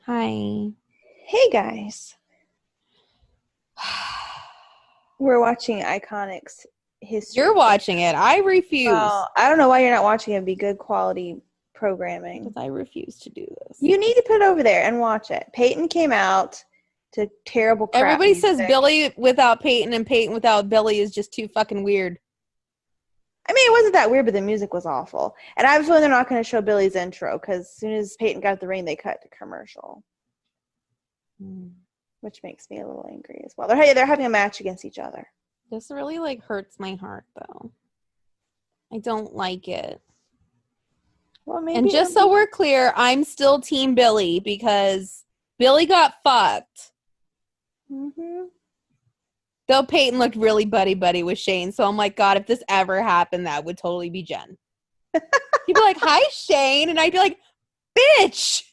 Hi. Hey guys, we're watching Iiconics history. You're watching it. I refuse. Well, I don't know why you're not watching it. It'd be good quality programming. Because I refuse to do this. You need to put it over there and watch it. Peyton came out to terrible crap Everybody music. says Billy without Peyton and Peyton without Billy is just too fucking weird. I mean, it wasn't that weird, but the music was awful. And I was feeling they're not going to show Billy's intro because as soon as Peyton got the ring, they cut to commercial, which makes me a little angry as well. They're having a match against each other. This really hurts my heart though. I don't like it. Well, maybe. And just so we're clear, I'm still Team Billy because Billy got fucked. Mm-hmm. Though Peyton looked really buddy with Shane, so I'm like, God, if this ever happened, that would totally be Jen. He'd be like, "Hi, Shane," and I'd be like, "Bitch,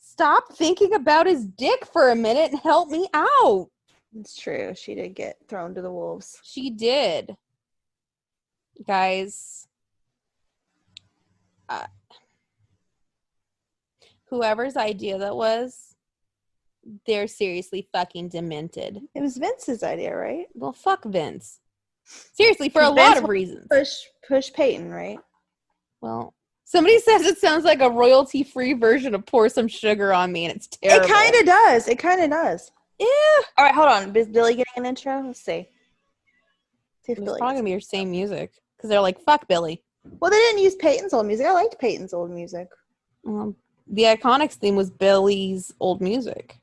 stop thinking about his dick for a minute and help me out." It's true. She did get thrown to the wolves. She did, guys. Whoever's idea that was, they're seriously fucking demented. It was Vince's idea, right? Well, fuck Vince. Seriously, for a lot of reasons. Push Peyton, right? Well, somebody says it sounds like a royalty-free version of Pour Some Sugar on Me, and it's terrible. It kind of does. It kind of does. Yeah. All right, hold on. Is Billy getting an intro? Let's see. It's probably going to be your same music, because they're like, fuck Billy. Well, they didn't use Peyton's old music. I liked Peyton's old music. The Iiconics theme was Billy's old music.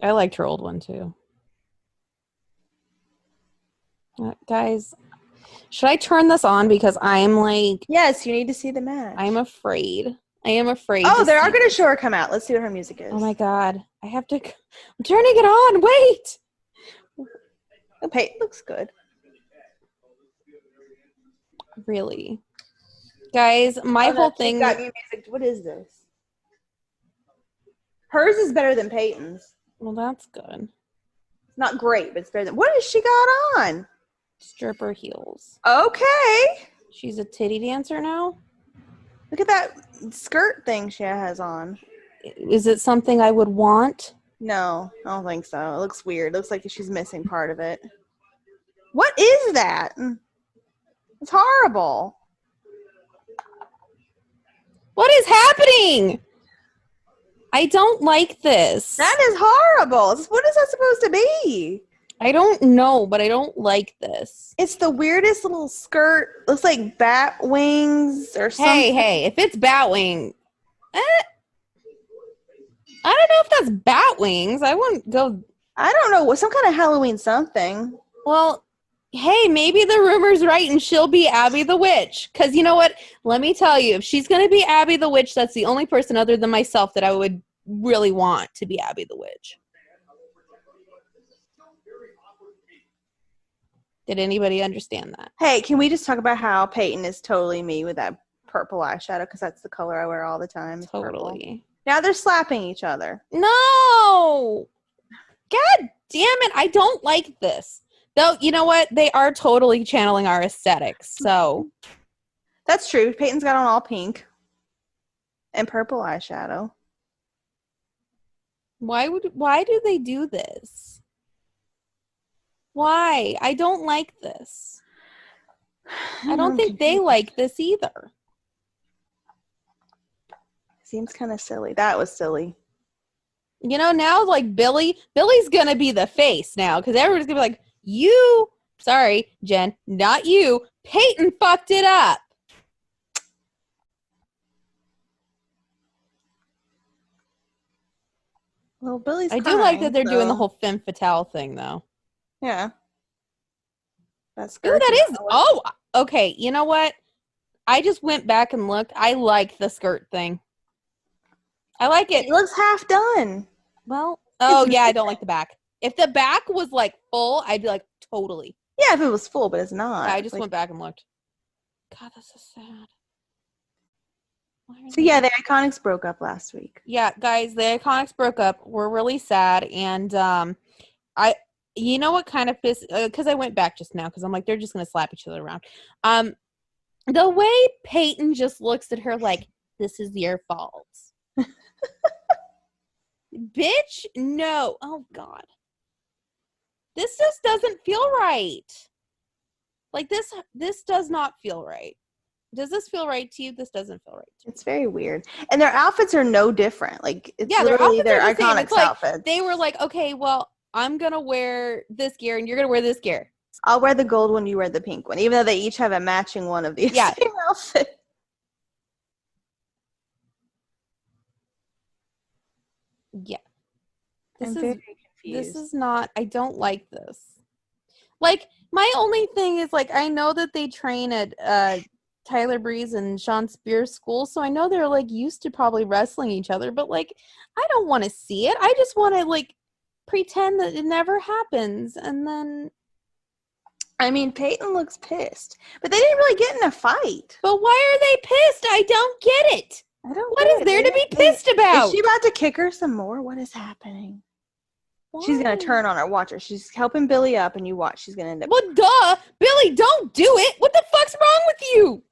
I liked her old one, too. Guys, should I turn this on? Because I'm like... Yes, you need to see the match. I'm afraid. I am afraid. Oh, they are going to show her come out. Let's see what her music is. Oh, my God. I have to... I'm turning it on. Wait! Oh, Peyton looks good. Really? Guys, my whole thing... Got new music. What is this? Hers is better than Peyton's. Well, that's good. It's not great, but it's better than... What has she got on? Stripper heels. Okay. She's a titty dancer now? Look at that skirt thing she has on. Is it something I would want? No, I don't think so. It looks weird. It looks like she's missing part of it. What is that? It's horrible. What is happening? I don't like this. That is horrible. What is that supposed to be? I don't know, but I don't like this. It's the weirdest little skirt. Looks like bat wings or something. Hey, if it's bat wing, I don't know if that's bat wings. I wouldn't go. I don't know. Some kind of Halloween something. Well, hey, maybe the rumor's right and she'll be Abby the Witch. Because you know what? Let me tell you, if she's going to be Abby the Witch, that's the only person other than myself that I would really want to be Abby the Witch. Did anybody understand that? Hey, can we just talk about how Peyton is totally me with that purple eyeshadow? Because that's the color I wear all the time. Totally. Purple. Now they're slapping each other. No! God damn it. I don't like this. Though, you know what? They are totally channeling our aesthetics, so. That's true. Peyton's got on all pink and purple eyeshadow. Why do they do this? Why? I don't like this. I don't think they like this either. Seems kind of silly. That was silly. You know, now like Billy's gonna be the face now because everybody's gonna be like, sorry, Jen, not you. Peyton fucked it up. Well, Billy's I do like that they're doing the whole femme fatale thing though. Yeah. That's good. Ooh, that is. Oh, okay. You know what? I just went back and looked. I like the skirt thing. I like it. It looks half done. Well, oh yeah, I don't like the back. If the back was like full, I'd be like, totally. Yeah, if it was full, but it's not. I just went back and looked. God, that's so sad. So yeah, the Iiconics broke up last week. Yeah, guys, the Iiconics broke up. We're really sad, and you know what kind of pissed? Because I went back just now because I'm like they're just gonna slap each other around. The way Peyton just looks at her like, This is your fault. Bitch, no. Oh, God. This just doesn't feel right. Like, this does not feel right. Does this feel right to you? This doesn't feel right to me. It's very weird. And their outfits are no different. Like, it's Yeah, literally their their outfits are the same. Iiconics It's like, outfits. they were like, okay, well, I'm going to wear this gear and you're going to wear this gear. I'll wear the gold one, you wear the pink one, even though they each have a matching one of the same outfit. Yeah. I'm very confused. This is not, I don't like this. Like, my only thing is, like, I know that they train at Tyler Breeze and Sean Spears school, so I know they're, like, used to probably wrestling each other, but, like, I don't want to see it. I just want to, like, pretend that it never happens, and then... I mean, Peyton looks pissed, but they didn't really get in a fight. But why are they pissed? I don't get it. What is there to be pissed about? Is she about to kick her some more? What is happening? Why? She's going to turn on her. Watch her. She's helping Billy up, and you watch. She's going to end up... Well, duh. Billy, don't do it. What the fuck's wrong with you?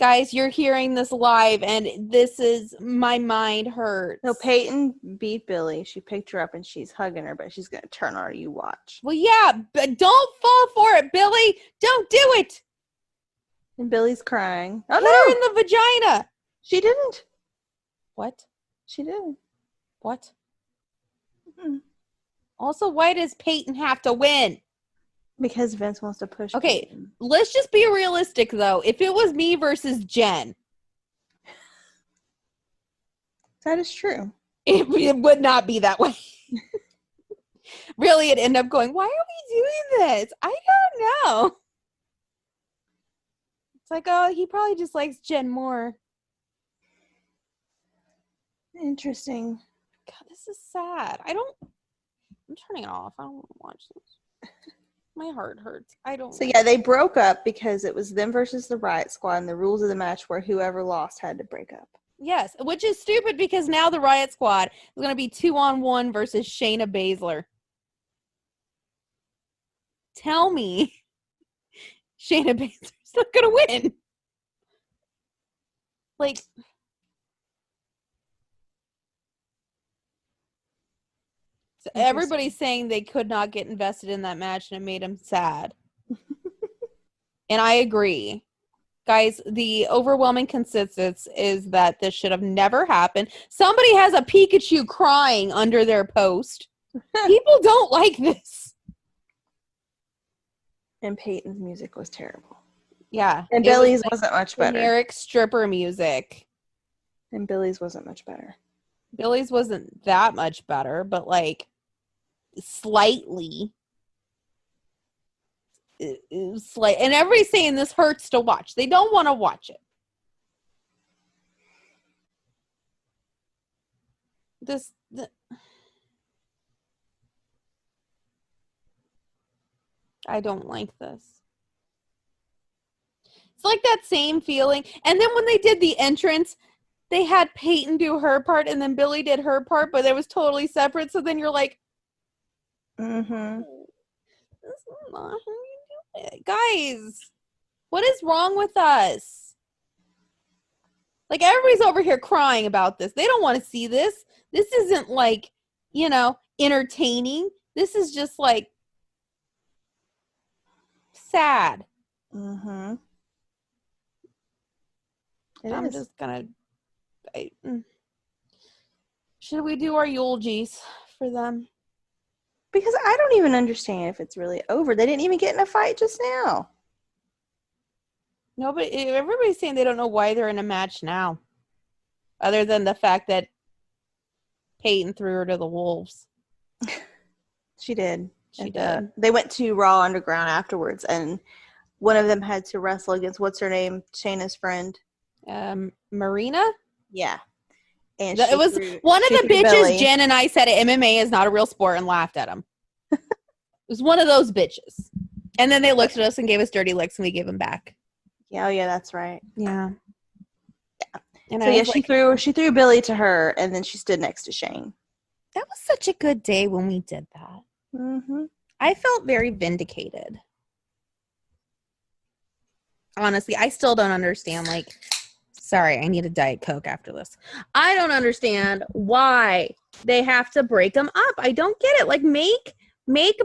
Guys, you're hearing this live, and this is... My mind hurts. No, Peyton beat Billy. She picked her up, and she's hugging her, but she's going to turn on her. You watch. Well, yeah, but don't fall for it, Billy. Don't do it. And Billy's crying. Oh, Hit no. her in the vagina. She didn't. What? She didn't. What? Mm-hmm. Also, why does Peyton have to win? Because Vince wants to push. Okay, Peyton. Let's just be realistic, though. If it was me versus Jen, that is true. It would not be that way. Really, it'd end up going, why are we doing this? I don't know. It's like, oh, he probably just likes Jen more. Interesting. God, this is sad. I'm turning it off. I don't want to watch this. My heart hurts. I don't. So yeah, they broke up because it was them versus the Riot Squad, and the rules of the match were whoever lost had to break up. Yes, which is stupid because now the Riot Squad is going to be 2-on-1 versus Shayna Baszler. Tell me Shayna Baszler's not going to win. Like, so everybody's saying they could not get invested in that match and it made them sad. And I agree. Guys, the overwhelming consensus is that this should have never happened. Somebody has a Pikachu crying under their post. People don't like this. And Peyton's music was terrible. Yeah. And Billy's wasn't much better. Generic stripper music. And Billy's wasn't much better. Billy's wasn't that much better, but like slightly. And everybody's saying this hurts to watch. They don't want to watch it. I don't like this. It's like that same feeling. And then when they did the entrance, they had Peyton do her part and then Billy did her part, but it was totally separate. So then you're like, mm-hmm. This is not how you do it. Guys, what is wrong with us? Like, everybody's over here crying about this. They don't want to see this. This isn't like, entertaining. This is just like sad. Mm-hmm. I'm just gonna. Should we do our eulogies for them? Because I don't even understand if it's really over. They didn't even get in a fight just now. Nobody. Everybody's saying they don't know why they're in a match now, other than the fact that Peyton threw her to the wolves. She did. She did. They went to Raw Underground afterwards, and one of them had to wrestle against what's her name, Shayna's friend. Marina? Yeah. And it was one of the bitches Billy. Jen and I said MMA is not a real sport and laughed at him. It was one of those bitches. And then they looked at us and gave us dirty looks and we gave them back. Yeah, oh yeah, that's right. Yeah. And so yeah, she threw Billy to her and then she stood next to Shane. That was such a good day when we did that. Mm-hmm. I felt very vindicated. Honestly, I still don't understand, like, Sorry, I need a Diet Coke after this. I don't understand why they have to break them up. I don't get it. Like, make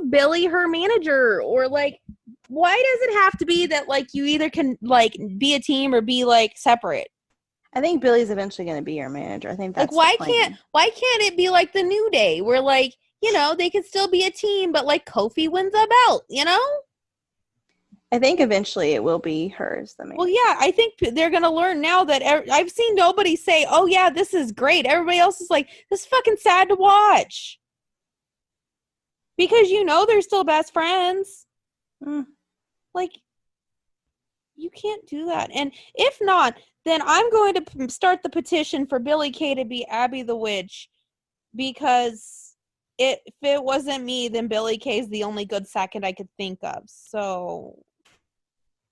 Billy her manager, or like, why does it have to be that like you either can like be a team or be like separate? I think Billy's eventually going to be your manager. I think that's like the plan. why can't it be like the New Day where like, you know, they could still be a team, but like Kofi wins a belt, you know? I think eventually it will be her as the manager. Well, yeah, I think they're going to learn now that I've seen nobody say, oh, yeah, this is great. Everybody else is like, this is fucking sad to watch. Because, you know, they're still best friends. Like, you can't do that. And if not, then I'm going to start the petition for Billy Kay to be Abby the Witch. Because if it wasn't me, then Billy Kay is the only good second I could think of. So...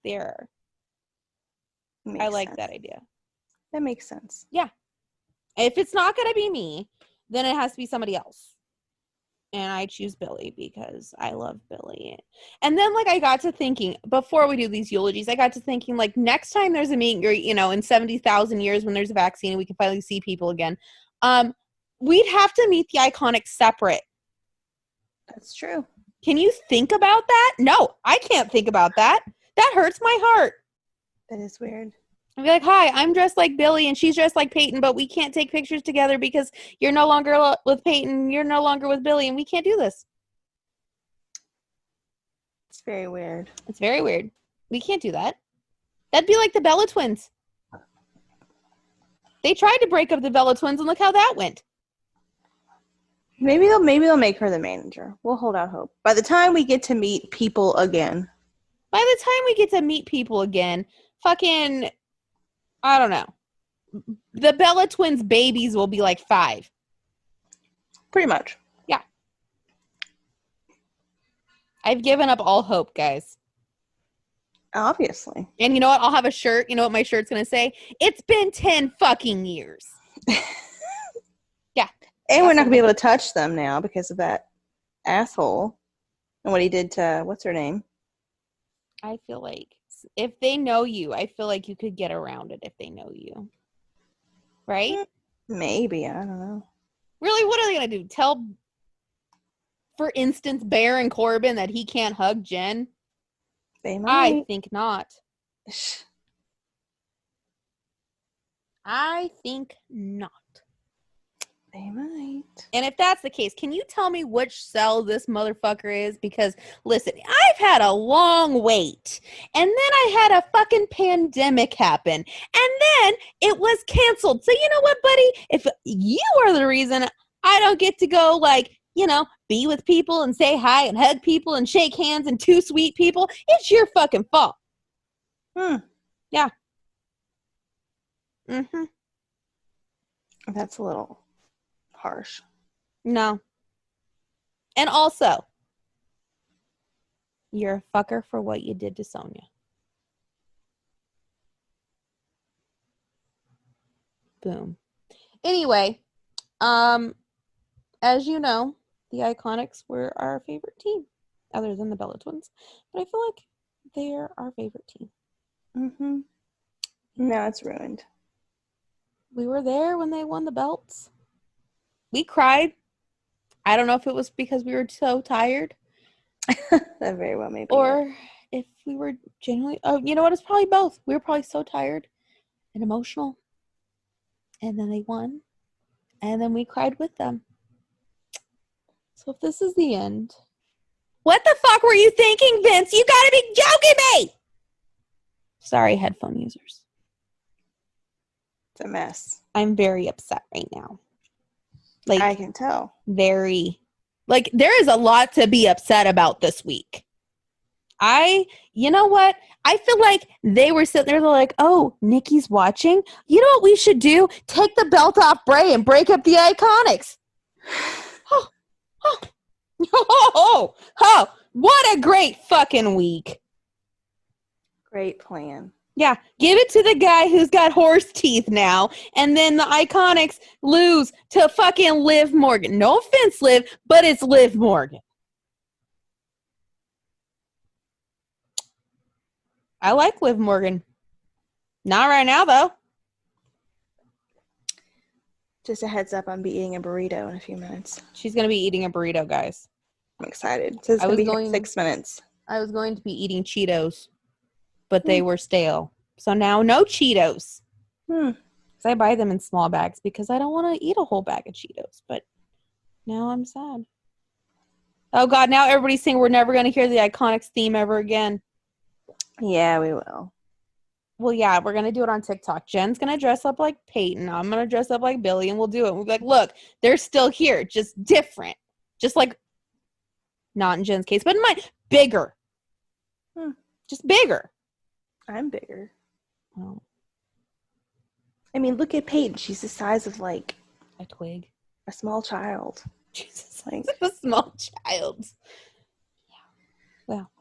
there. I like that idea. That makes sense. Yeah. If it's not going to be me, then it has to be somebody else. And I choose Billy because I love Billy. And then, like, I got to thinking, before we do these eulogies, I got to thinking, like, next time there's a meet and greet, you know, in 70,000 years when there's a vaccine and we can finally see people again, we'd have to meet the Iconics separate. That's true. Can you think about that? No, I can't think about that. That hurts my heart. That is weird. I'd be like, hi, I'm dressed like Billy and she's dressed like Peyton, but we can't take pictures together because you're no longer with Peyton, you're no longer with Billy, and we can't do this. It's very weird. It's very weird. We can't do that. That'd be like the Bella Twins. They tried to break up the Bella Twins, and look how that went. Maybe they'll make her the manager. We'll hold out hope. By the time we get to meet people again. By the time we get to meet people again, fucking, I don't know. The Bella Twins babies will be like 5. Pretty much. Yeah. I've given up all hope, guys. Obviously. And you know what? I'll have a shirt. You know what my shirt's going to say? It's been 10 fucking years. Yeah. And we're not going to be able to touch them now because of that asshole and what he did to, what's her name? I feel like if they know you, I feel like you could get around it if they know you. Right? Maybe. I don't know. Really? What are they going to do? Tell, for instance, Baron Corbin that he can't hug Jen? They might. I think not. I think not. They might. And if that's the case, can you tell me which cell this motherfucker is? Because, listen, I've had a long wait. And then I had a fucking pandemic happen. And then it was canceled. So you know what, buddy? If you are the reason I don't get to go, like, you know, be with people and say hi and hug people and shake hands and 2 sweet people, it's your fucking fault. Yeah. Mm-hmm. That's a little harsh. No. And also, you're a fucker for what you did to Sonya. Boom. Anyway, as you know, the Iconics were our favorite team, other than the Bella Twins. But I feel like they're our favorite team. Mm-hmm. Now it's ruined. We were there when they won the belts. We cried. I don't know if it was because we were so tired. That very well may be. Or if we were genuinely... Oh, you know what? It's probably both. We were probably so tired and emotional. And then they won. And then we cried with them. So if this is the end... What the fuck were you thinking, Vince? You gotta be joking me! Sorry, headphone users. It's a mess. I'm very upset right now. Like, I can tell. Very. Like, there is a lot to be upset about this week. You know what? I feel like they were sitting there, they're like, oh, Nikki's watching? You know what we should do? Take the belt off Bray and break up the Iconics. What a great fucking week. Great plan. Yeah, give it to the guy who's got horse teeth now, and then the Iconics lose to fucking Liv Morgan. No offense, Liv, but it's Liv Morgan. I like Liv Morgan. Not right now, though. Just a heads up, I'm be eating a burrito in a few minutes. She's going to be eating a burrito, guys. I'm excited. It says it's going to be here in 6 minutes. I was going to be eating Cheetos, but they were stale. So now no Cheetos. Because I buy them in small bags because I don't want to eat a whole bag of Cheetos. But now I'm sad. Oh, God. Now everybody's saying we're never going to hear the Iiconics theme ever again. Yeah, we will. Well, yeah, we're going to do it on TikTok. Jen's going to dress up like Peyton. I'm going to dress up like Billy, and we'll do it. We'll be like, look, they're still here, just different. Just like, not in Jen's case, but in mine, bigger. Just bigger. I'm bigger. Oh. I mean, look at Peyton. She's the size of, like, a twig. A small child. Jesus, like a small child. Yeah. Well,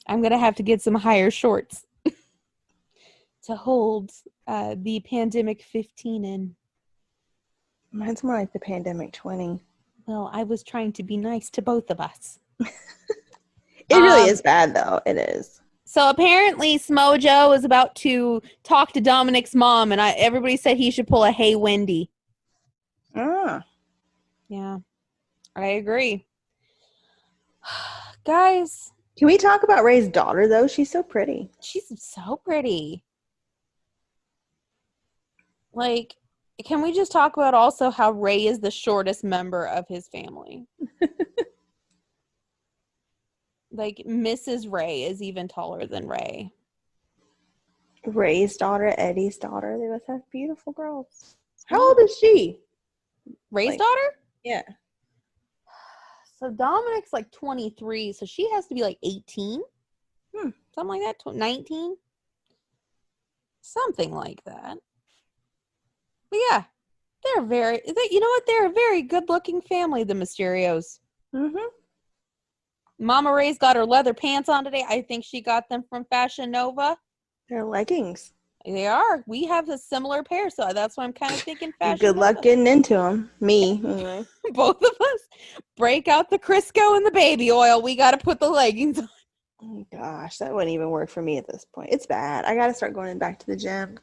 I'm going to have to get some higher shorts to hold the pandemic 15 in. Mine's more like the pandemic 20. Well, I was trying to be nice to both of us. It really is bad, though. It is. So apparently Smojo is about to talk to Dominic's mom, and everybody said he should pull a Hey Wendy. Ah. Yeah, I agree. Guys. Can we talk about Ray's daughter, though? She's so pretty. She's so pretty. Like, can we just talk about also how Ray is the shortest member of his family? Like, Mrs. Ray is even taller than Ray. Ray's daughter, Eddie's daughter, they both have beautiful girls. How old is she? Ray's daughter? Yeah. So Dominic's like 23, so she has to be like 18? Something like that? 19? Something like that. But yeah, they're you know what? They're a very good-looking family, the Mysterios. Mama Ray's got her leather pants on today. I think she got them from Fashion Nova. They're leggings. They are. We have a similar pair, so that's why I'm kind of thinking Fashion Good luck Nova. getting into them. Me, anyway. Both of us. Break out the Crisco and the baby oil. We got to put the leggings on. Oh, gosh. That wouldn't even work for me at this point. It's bad. I got to start going back to the gym.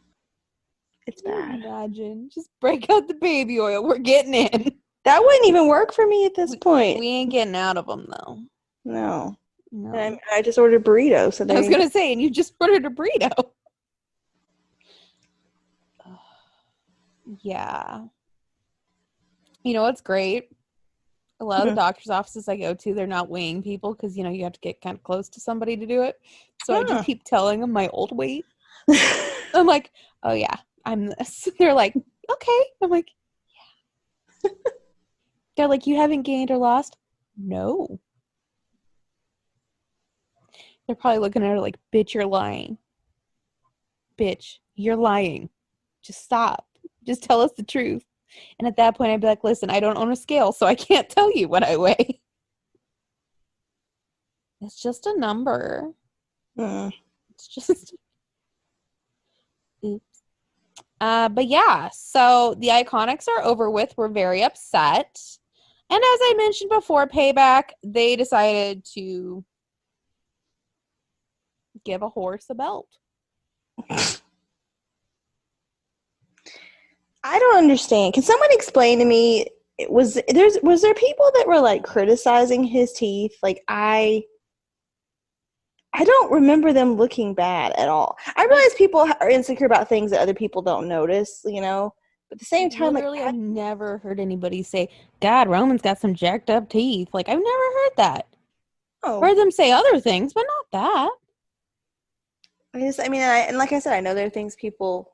It's bad. Imagine. Just break out the baby oil. We're getting in. That wouldn't even work for me at this point. We ain't getting out of them, though. No. And I just ordered burritos. So I was going to say, and you just ordered a burrito. Yeah. You know what's great? A lot of the doctor's offices I go to, they're not weighing people because, you know, you have to get kind of close to somebody to do it. So I just keep telling them my old weight. I'm like, oh, yeah, I'm this. They're like, okay. I'm like, yeah. They're like, you haven't gained or lost? No. They're probably looking at her like, bitch, you're lying. Bitch, you're lying. Just stop. Just tell us the truth. And at that point, I'd be like, listen, I don't own a scale, so I can't tell you what I weigh. It's just a number. It's just... Oops. But yeah, so the Iiconics are over with. We're very upset. And as I mentioned before, Payback, they decided to give a horse a belt. I don't understand. Can someone explain to me, was there people that were like criticizing his teeth? Like I don't remember them looking bad at all. I realize people are insecure about things that other people don't notice, you know. But at the same time, literally, I've never heard anybody say, God, Roman's got some jacked up teeth. Like, I've never heard that. Oh. Heard them say other things, but not that. And like I said, I know there are things people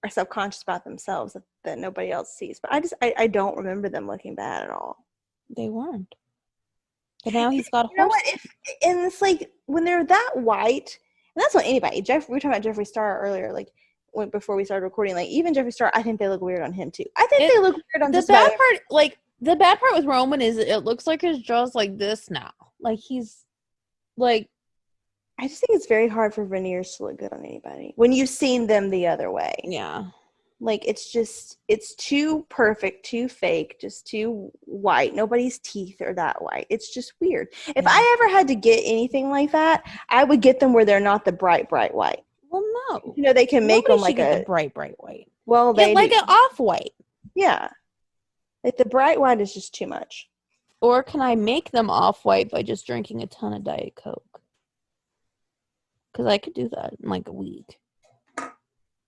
are subconscious about themselves that nobody else sees. But I don't remember them looking bad at all. They weren't. But now he's got a horse. You know what? And it's like, when they're that white, and that's not anybody. We were talking about Jeffree Star earlier, like, before we started recording. Like, even Jeffree Star, I think they look weird on him, too. I think they look weird on just about the bad part with Roman is it looks like his jaw's like this now. Like, he's, like... I just think it's very hard for veneers to look good on anybody when you've seen them the other way. Yeah. Like, it's too perfect, too fake, just too white. Nobody's teeth are that white. It's just weird. If I ever had to get anything like that, I would get them where they're not the bright, bright white. Well, no. You know, they can make them like the bright, bright white. Well, Get they like do. an off-white. Yeah. Like the bright white is just too much. Or can I make them off-white by just drinking a ton of Diet Coke? Because I could do that in like a week.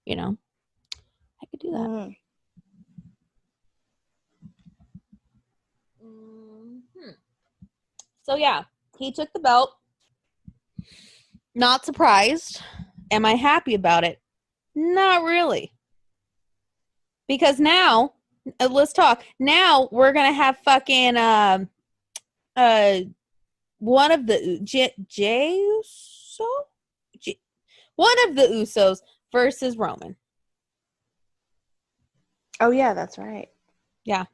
You know? I could do that. Mm-hmm. So yeah, he took the belt. Not surprised. Am I happy about it? Not really. Because now, let's talk. Now we're gonna have fucking one of the one of the Usos versus Roman. Oh yeah, that's right. Yeah.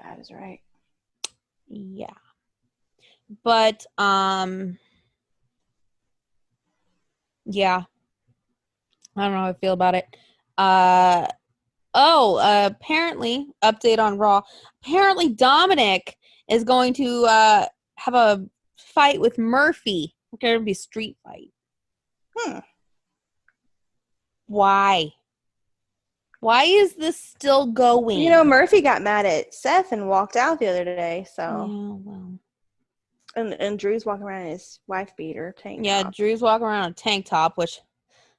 That is right. Yeah. But yeah. I don't know how I feel about it. Apparently, update on Raw. Apparently Dominic is going to have a fight with Murphy. It's going to be a street fight. Why? Why is this still going? You know, Murphy got mad at Seth and walked out the other day, so. Yeah, well. And Drew's walking around in his wife beater tank top. Yeah, Drew's walking around in a tank top, which,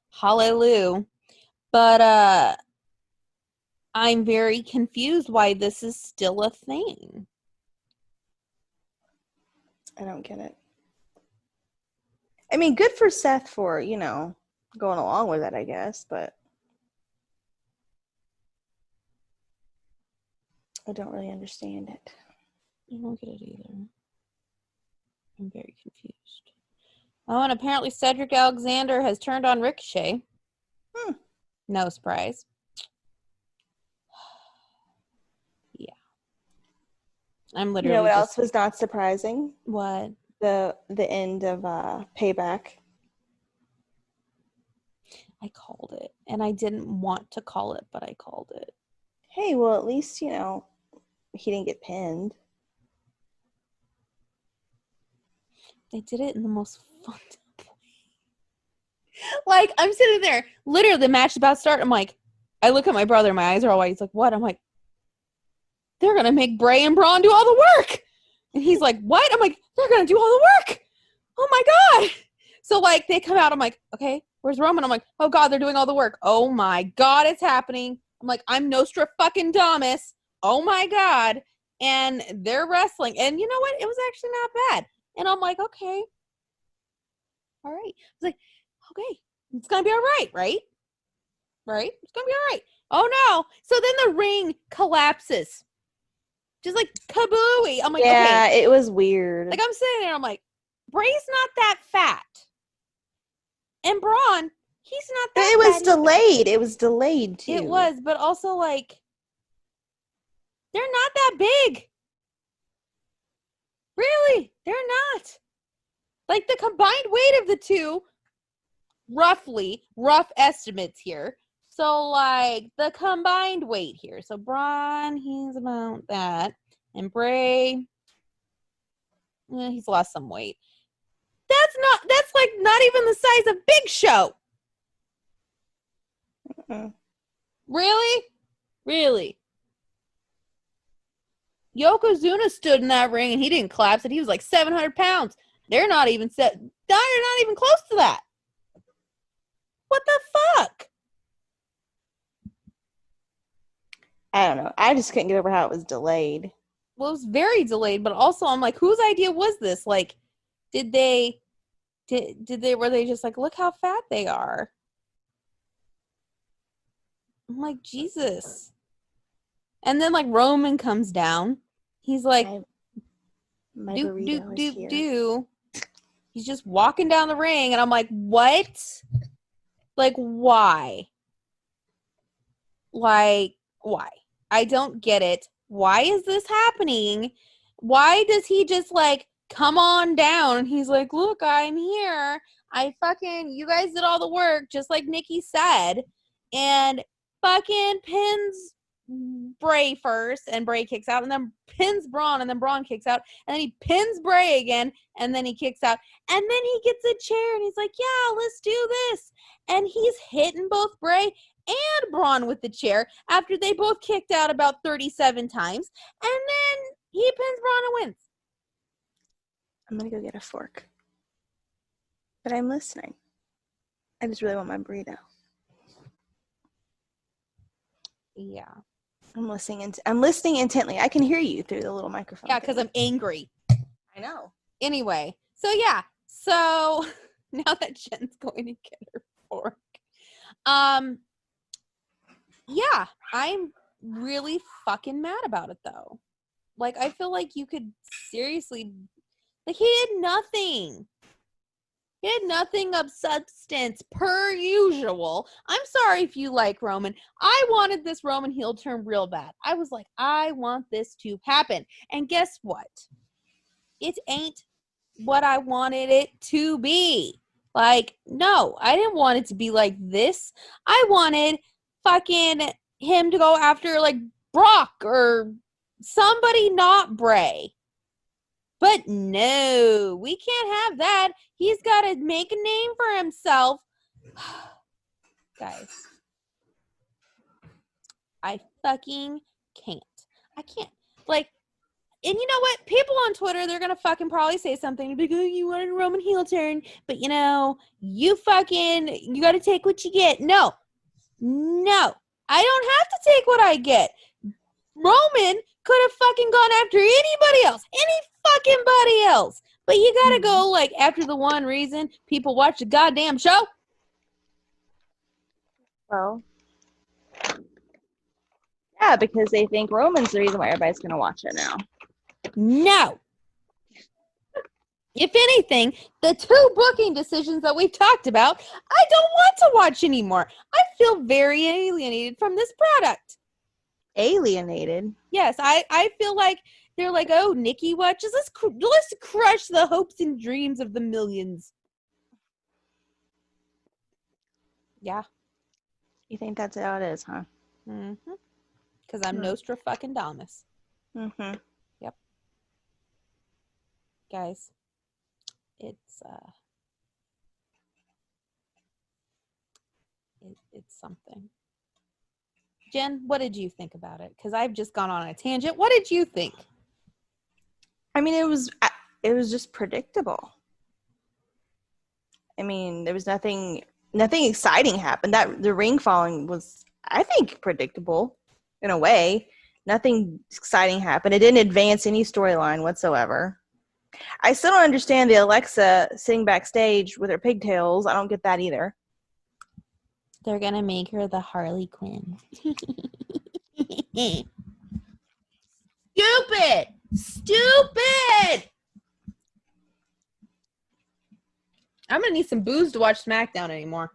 hallelujah. But, I'm very confused why this is still a thing. I don't get it. I mean, good for Seth for, you know, going along with it, I guess, but I don't really understand it. I don't get it either. I'm very confused. Oh, and apparently Cedric Alexander has turned on Ricochet. No surprise. Yeah. I'm literally You know what else was not surprising? What? The end of Payback. I called it. And I didn't want to call it, but I called it. Hey, well, at least, you know, he didn't get pinned. They did it in the most fun way. Like, I'm sitting there, literally the match is about to start. I'm like, I look at my brother, my eyes are all white. He's like, what? I'm like, they're going to make Bray and Braun do all the work. And he's like, what? I'm like, they're going to do all the work. Oh my God. So like, they come out. I'm like, okay, where's Roman? I'm like, oh God, they're doing all the work. Oh my God, it's happening. I'm like, I'm Nostra fucking Damus. Oh my God. And they're wrestling. And you know what? It was actually not bad. And I'm like, okay. All right. I was like, okay, it's going to be all right, right? Right? It's going to be all right. Oh no. So then the ring collapses. Just like kabooey. I'm like, yeah, okay. It was weird. Like I'm sitting there, I'm like, Bray's not that fat. And Braun, he's not that It was fat delayed. either. It was delayed too. It was, but also like, they're not that big. Really, they're not. Like the combined weight of the two, rough estimates here. So like the combined weight here. So Braun, he's about that. And Bray, he's lost some weight. That's like not even the size of Big Show. Really? Really? Yokozuna stood in that ring and he didn't collapse it. He was like 700 pounds. They're not even close to that. What the fuck? I don't know. I just couldn't get over how it was delayed. Well, it was very delayed, but also I'm like, whose idea was this? Like, were they just like, look how fat they are? I'm like, Jesus. And then like Roman comes down. He's like, do. He's just walking down the ring, and I'm like, what? Like, why? Like, why? I don't get it. Why is this happening? Why does he just like come on down? And he's like, look, I'm here. You guys did all the work, just like Nikki said, and fucking pins Bray first, and Bray kicks out, and then pins Braun, and then Braun kicks out, and then he pins Bray again, and then he kicks out, and then he gets a chair, and he's like, yeah, let's do this. And he's hitting both Bray and Braun with the chair after they both kicked out about 37 times, and then he pins Braun and wins. I'm going to go get a fork. But I'm listening. I just really want my burrito. Yeah. I'm listening intently. I can hear you through the little microphone. Yeah, because I'm angry. I know. Anyway, so yeah. So now that Jen's going to get her fork. Yeah, I'm really fucking mad about it though. Like, I feel like you could seriously, like, he did nothing. He had nothing of substance, per usual. I'm sorry if you like Roman. I wanted this Roman heel turn real bad. I was like, I want this to happen. And guess what? It ain't what I wanted it to be. Like, no, I didn't want it to be like this. I wanted fucking him to go after, like, Brock or somebody not Bray. But no, we can't have that. He's got to make a name for himself. Guys, I fucking can't. I can't. Like, and you know what? People on Twitter, they're going to fucking probably say something. Like, oh, you wanted a Roman heel turn. But, you know, you got to take what you get. No. I don't have to take what I get. Roman could have fucking gone after anybody else. Fucking buddy else. But you gotta go, like, after the one reason people watch the goddamn show. Well, yeah, because they think Roman's the reason why everybody's gonna watch it now. No. If anything, the two booking decisions that we've talked about, I don't want to watch anymore. I feel very alienated from this product. Alienated? Yes, I feel like they're like, oh, Nikki watches. Let's crush the hopes and dreams of the millions. Yeah. You think that's how it is, huh? Mm-hmm. Because I'm Nostra fucking Damus. Mm-hmm. Yep. Guys, it's it's something. Jen, what did you think about it? Because I've just gone on a tangent. What did you think? I mean, it was just predictable. I mean, there was nothing exciting happened. That the ring falling was, I think, predictable in a way. Nothing exciting happened. It didn't advance any storyline whatsoever. I still don't understand the Alexa sitting backstage with her pigtails. I don't get that either. They're gonna make her the Harley Quinn. Stupid! I'm gonna need some booze to watch SmackDown anymore.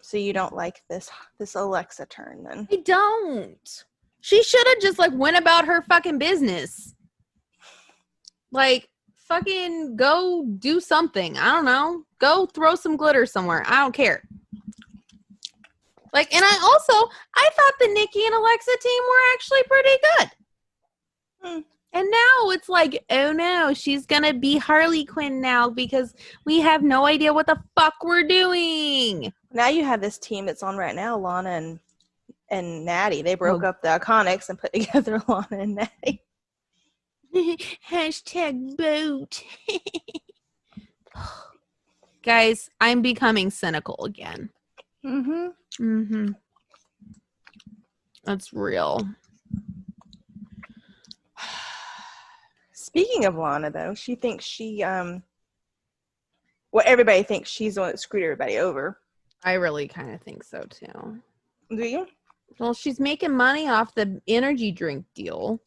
So you don't like this Alexa turn then? I don't. She should have just, like, went about her fucking business. Like, fucking go do something. I don't know. Go throw some glitter somewhere. I don't care. Like, and I thought the Nikki and Alexa team were actually pretty good. And now it's like, oh no, she's gonna be Harley Quinn now because we have no idea what the fuck we're doing. Now you have this team that's on right now, Lana and Natty. They broke up the Iiconics and put together Lana and Natty. Hashtag boat. Guys, I'm becoming cynical again. That's real. Speaking of Lana, though, she thinks everybody thinks she's the one that screwed everybody over. I really kind of think so, too. Do you? Well, she's making money off the energy drink deal.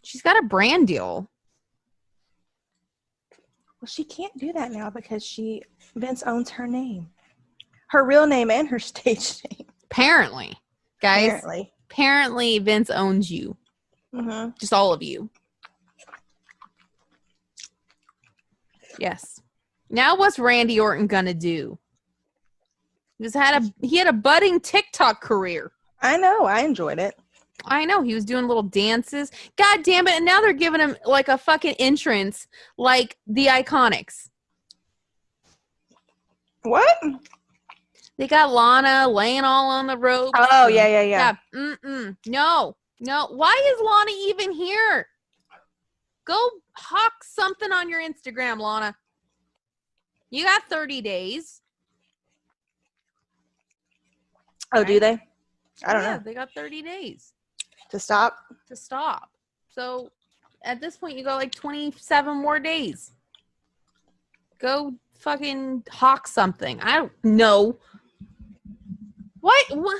She's got a brand deal. Well, she can't do that now because Vince owns her name. Her real name and her stage name. Apparently. Guys. Apparently Vince owns you. Just all of you. Yes. Now what's Randy Orton gonna do? He had a budding TikTok career. I know. I enjoyed it. I know. He was doing little dances. God damn it. And now they're giving him like a fucking entrance like the Iiconics. What? They got Lana laying all on the ropes. Oh, yeah. No. Why is Lana even here? Go hawk something on your Instagram, Lana. You got 30 days. Oh, right? Do they? I don't know. They got 30 days. To stop? To stop. So at this point, you got like 27 more days. Go fucking hawk something. I don't know. What? So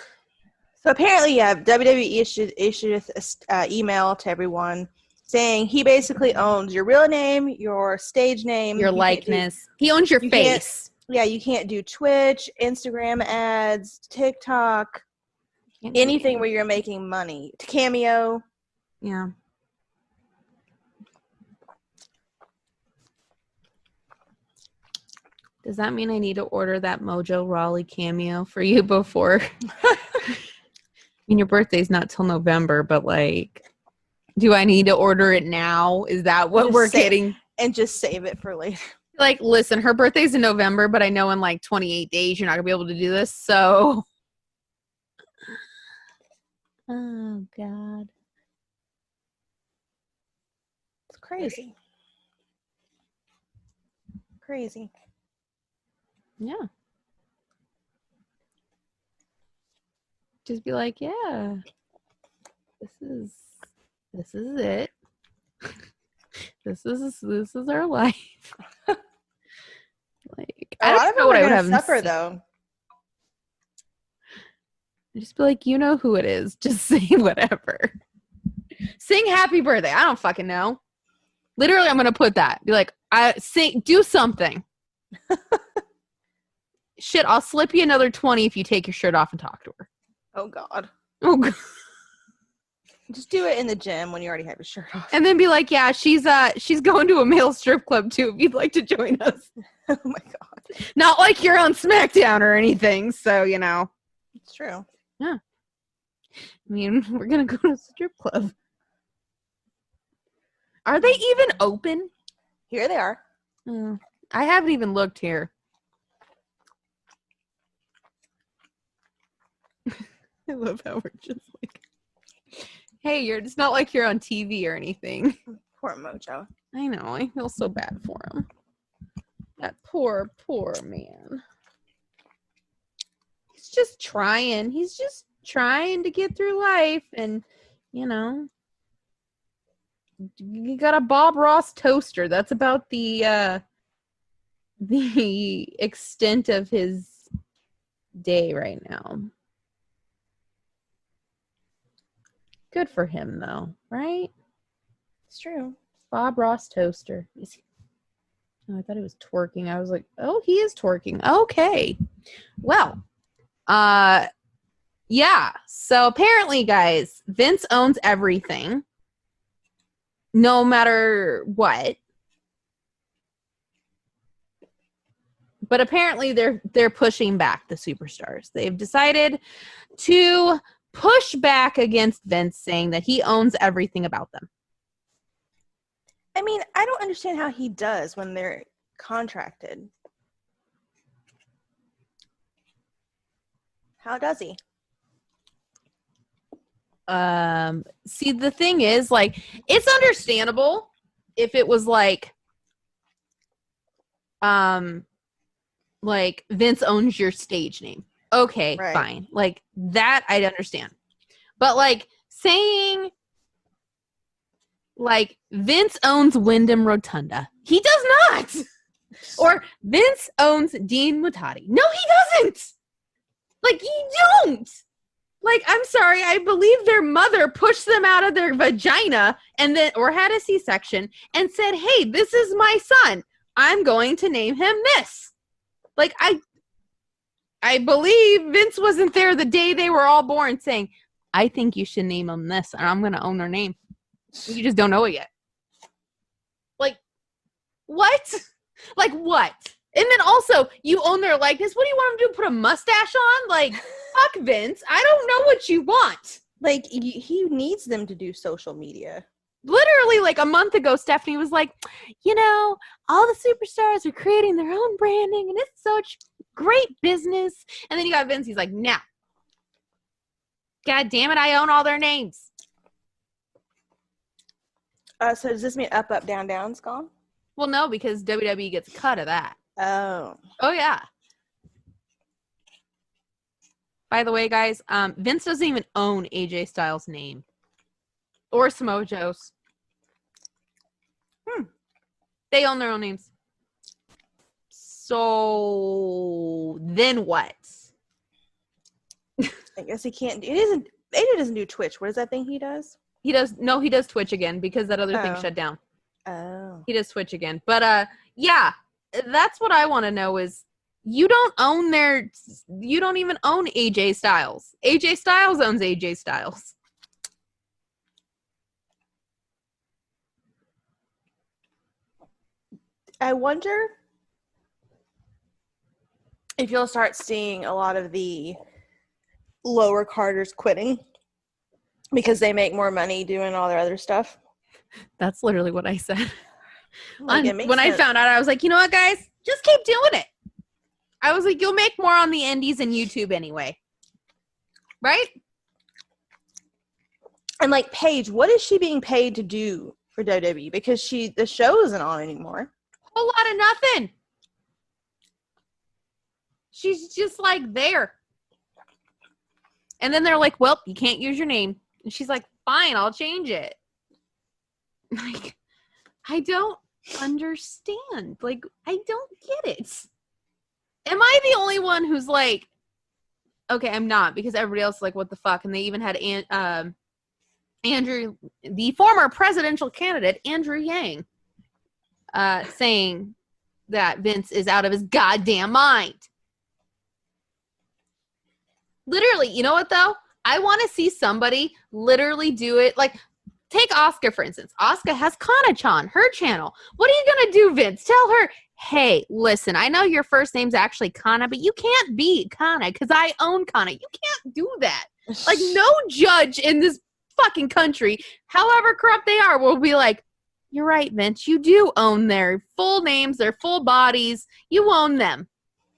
apparently, yeah, WWE issued an email to everyone saying he basically owns your real name, your stage name, your likeness. He owns your face. Yeah, you can't do Twitch, Instagram ads, TikTok, anything where you're making money. Cameo. Yeah. Does that mean I need to order that Mojo Rawley cameo for you before? I mean, your birthday's not till November, but like, do I need to order it now? Is that what we're getting? And just save it for later. Like, listen, her birthday's in November, but I know in like 28 days you're not going to be able to do this, so. Oh, God. It's crazy. Crazy. Yeah. Just be like, yeah, this is it. This is our life. Like, I don't know what I would have suffer though. Just be like, you know who it is. Just say whatever. Sing happy birthday. I don't fucking know. Literally, I'm gonna put that. Be like, do something. Shit, I'll slip you another 20 if you take your shirt off and talk to her. Oh, God. Oh, God. Just do it in the gym when you already have your shirt off. And then be like, yeah, she's going to a male strip club, too, if you'd like to join us. Oh, my God. Not like you're on SmackDown or anything, so, you know. It's true. Yeah. I mean, we're going to go to a strip club. Are they even open? Here they are. I haven't even looked here. I love how we're just like, hey, it's not like you're on TV or anything. Poor Mojo. I know. I feel so bad for him. That poor man. He's just trying. He's just trying to get through life. And, you know, you got a Bob Ross toaster. That's about the extent of his day right now. Good for him, though, right? It's true. Bob Ross toaster. Oh, I thought he was twerking. I was like, oh, he is twerking. Okay. Well, yeah. So apparently, guys, Vince owns everything, no matter what. But apparently, they're pushing back the superstars. They've decided to push back against Vince, saying that he owns everything about them. I mean, I don't understand how he does when they're contracted. How does he? See, the thing is, like, it's understandable if it was like Vince owns your stage name. Okay, right. Fine. Like, that I'd understand. But, like, saying, like, Vince owns Wyndham Rotunda. He does not! Or Vince owns Dean Muttati. No, he doesn't! Like, you don't! Like, I'm sorry, I believe their mother pushed them out of their vagina and then, or had a C-section and said, hey, this is my son. I'm going to name him this. Like, I believe Vince wasn't there the day they were all born saying, I think you should name him this, and I'm going to own their name. You just don't know it yet. Like, what? Like, what? And then also, you own their likeness. What do you want them to do? Put a mustache on? Like, fuck, Vince? I don't know what you want. Like, he needs them to do social media. Literally, like a month ago, Stephanie was like, all the superstars are creating their own branding, and it's such great business. And then you got Vince. He's like, nah. God damn it, I own all their names. So does this mean up, up, down, down's gone? Well, no, because WWE gets a cut of that. Oh. Oh, yeah. By the way, guys, Vince doesn't even own AJ Styles' name. Or Samoa Joe's. They own their own names. So, then what? I guess he can't. AJ doesn't do Twitch. What is that thing he does? He does Twitch again because that other thing shut down. Oh. He does Twitch again. But yeah, that's what I want to know is you don't even own AJ Styles. AJ Styles owns AJ Styles. I wonder if you'll start seeing a lot of the lower carders quitting because they make more money doing all their other stuff. That's literally what I said. Like, when I found out, I was like, you know what, guys? Just keep doing it. I was like, you'll make more on the indies and YouTube anyway. Right? And like Paige, what is she being paid to do for WWE? Because the show isn't on anymore. A whole lot of nothing. She's just like there. And then they're like, well, you can't use your name. And she's like, fine, I'll change it. Like, I don't understand. Like, I don't get it. Am I the only one who's like, okay, I'm not, because everybody else is like, what the fuck? And they even had Andrew, the former presidential candidate, Andrew Yang, saying that Vince is out of his goddamn mind. Literally, you know what, though? I want to see somebody literally do it. Like, take Asuka, for instance. Asuka has Kana-chan, her channel. What are you going to do, Vince? Tell her, hey, listen, I know your first name's actually Kana, but you can't be Kana because I own Kana. You can't do that. Like, no judge in this fucking country, however corrupt they are, will be like, you're right, Vince. You do own their full names, their full bodies. You own them.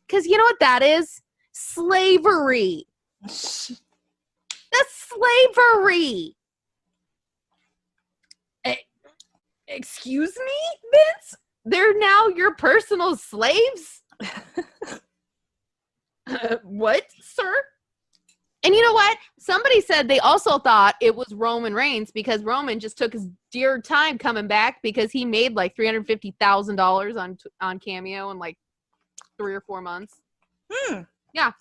Because you know what that is? Slavery. That's slavery. Excuse me, Vince? They're now your personal slaves? What, sir? And you know what? Somebody said they also thought it was Roman Reigns because Roman just took his dear time coming back because he made like $350,000 on Cameo in like 3 or 4 months. Yeah.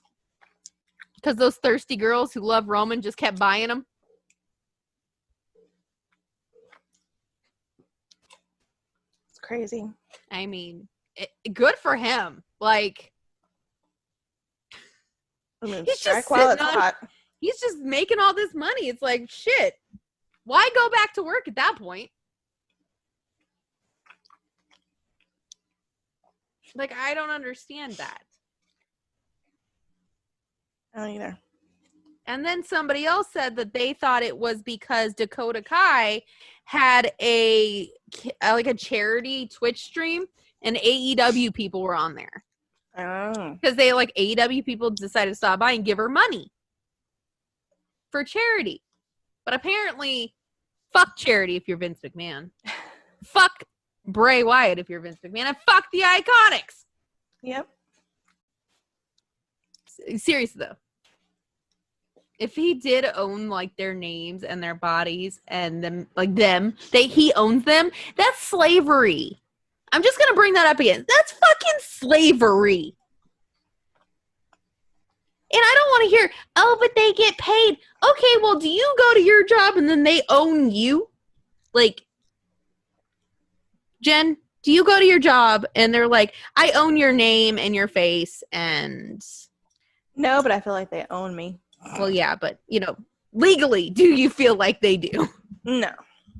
Because those thirsty girls who love Roman just kept buying him. It's crazy. I mean, good for him. Like, he's just while it's hot. He's just making all this money. It's like, shit. Why go back to work at that point? Like, I don't understand that. I don't either. And then somebody else said that they thought it was because Dakota Kai had a charity Twitch stream and AEW people were on there. Oh. Because AEW people decided to stop by and give her money for charity. But apparently, fuck charity if you're Vince McMahon. Fuck Bray Wyatt if you're Vince McMahon. And fuck the Iiconics. Yep. Seriously, though. If he did own, like, their names and their bodies and he owns them, that's slavery. I'm just going to bring that up again. That's fucking slavery. And I don't want to hear, oh, but they get paid. Okay, well, do you go to your job and then they own you? Like, Jen, do you go to your job and they're like, I own your name and your face and... No, but I feel like they own me. Well, yeah, but, legally, do you feel like they do? No.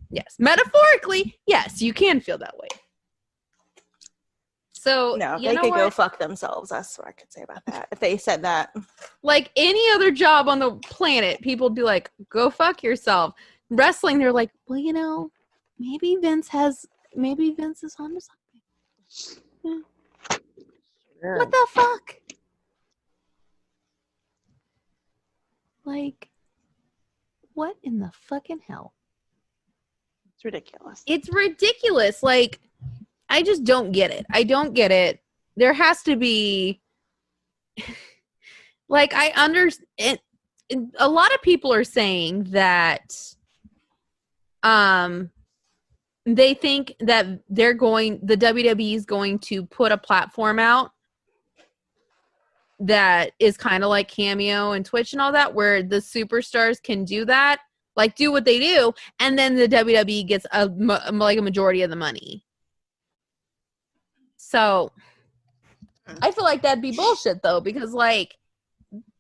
Yes. Metaphorically, yes, you can feel that way. So, No, you they know could go what? fuck themselves. That's what I could say about that. If they said that. Like any other job on the planet, people would be like, go fuck yourself. Wrestling, they're like, well, you know, maybe Vince is onto something. Yeah. Sure. What the fuck? Like, what in the fucking hell? It's ridiculous. It's ridiculous. Like, I just don't get it. I don't get it. There has to be, like, I understand. A lot of people are saying that, they think that the WWE is going to put a platform out that is kind of like Cameo and Twitch and all that, where the superstars can do that, like do what they do, and then the WWE gets a majority of the money. So I feel like that'd be bullshit though, because like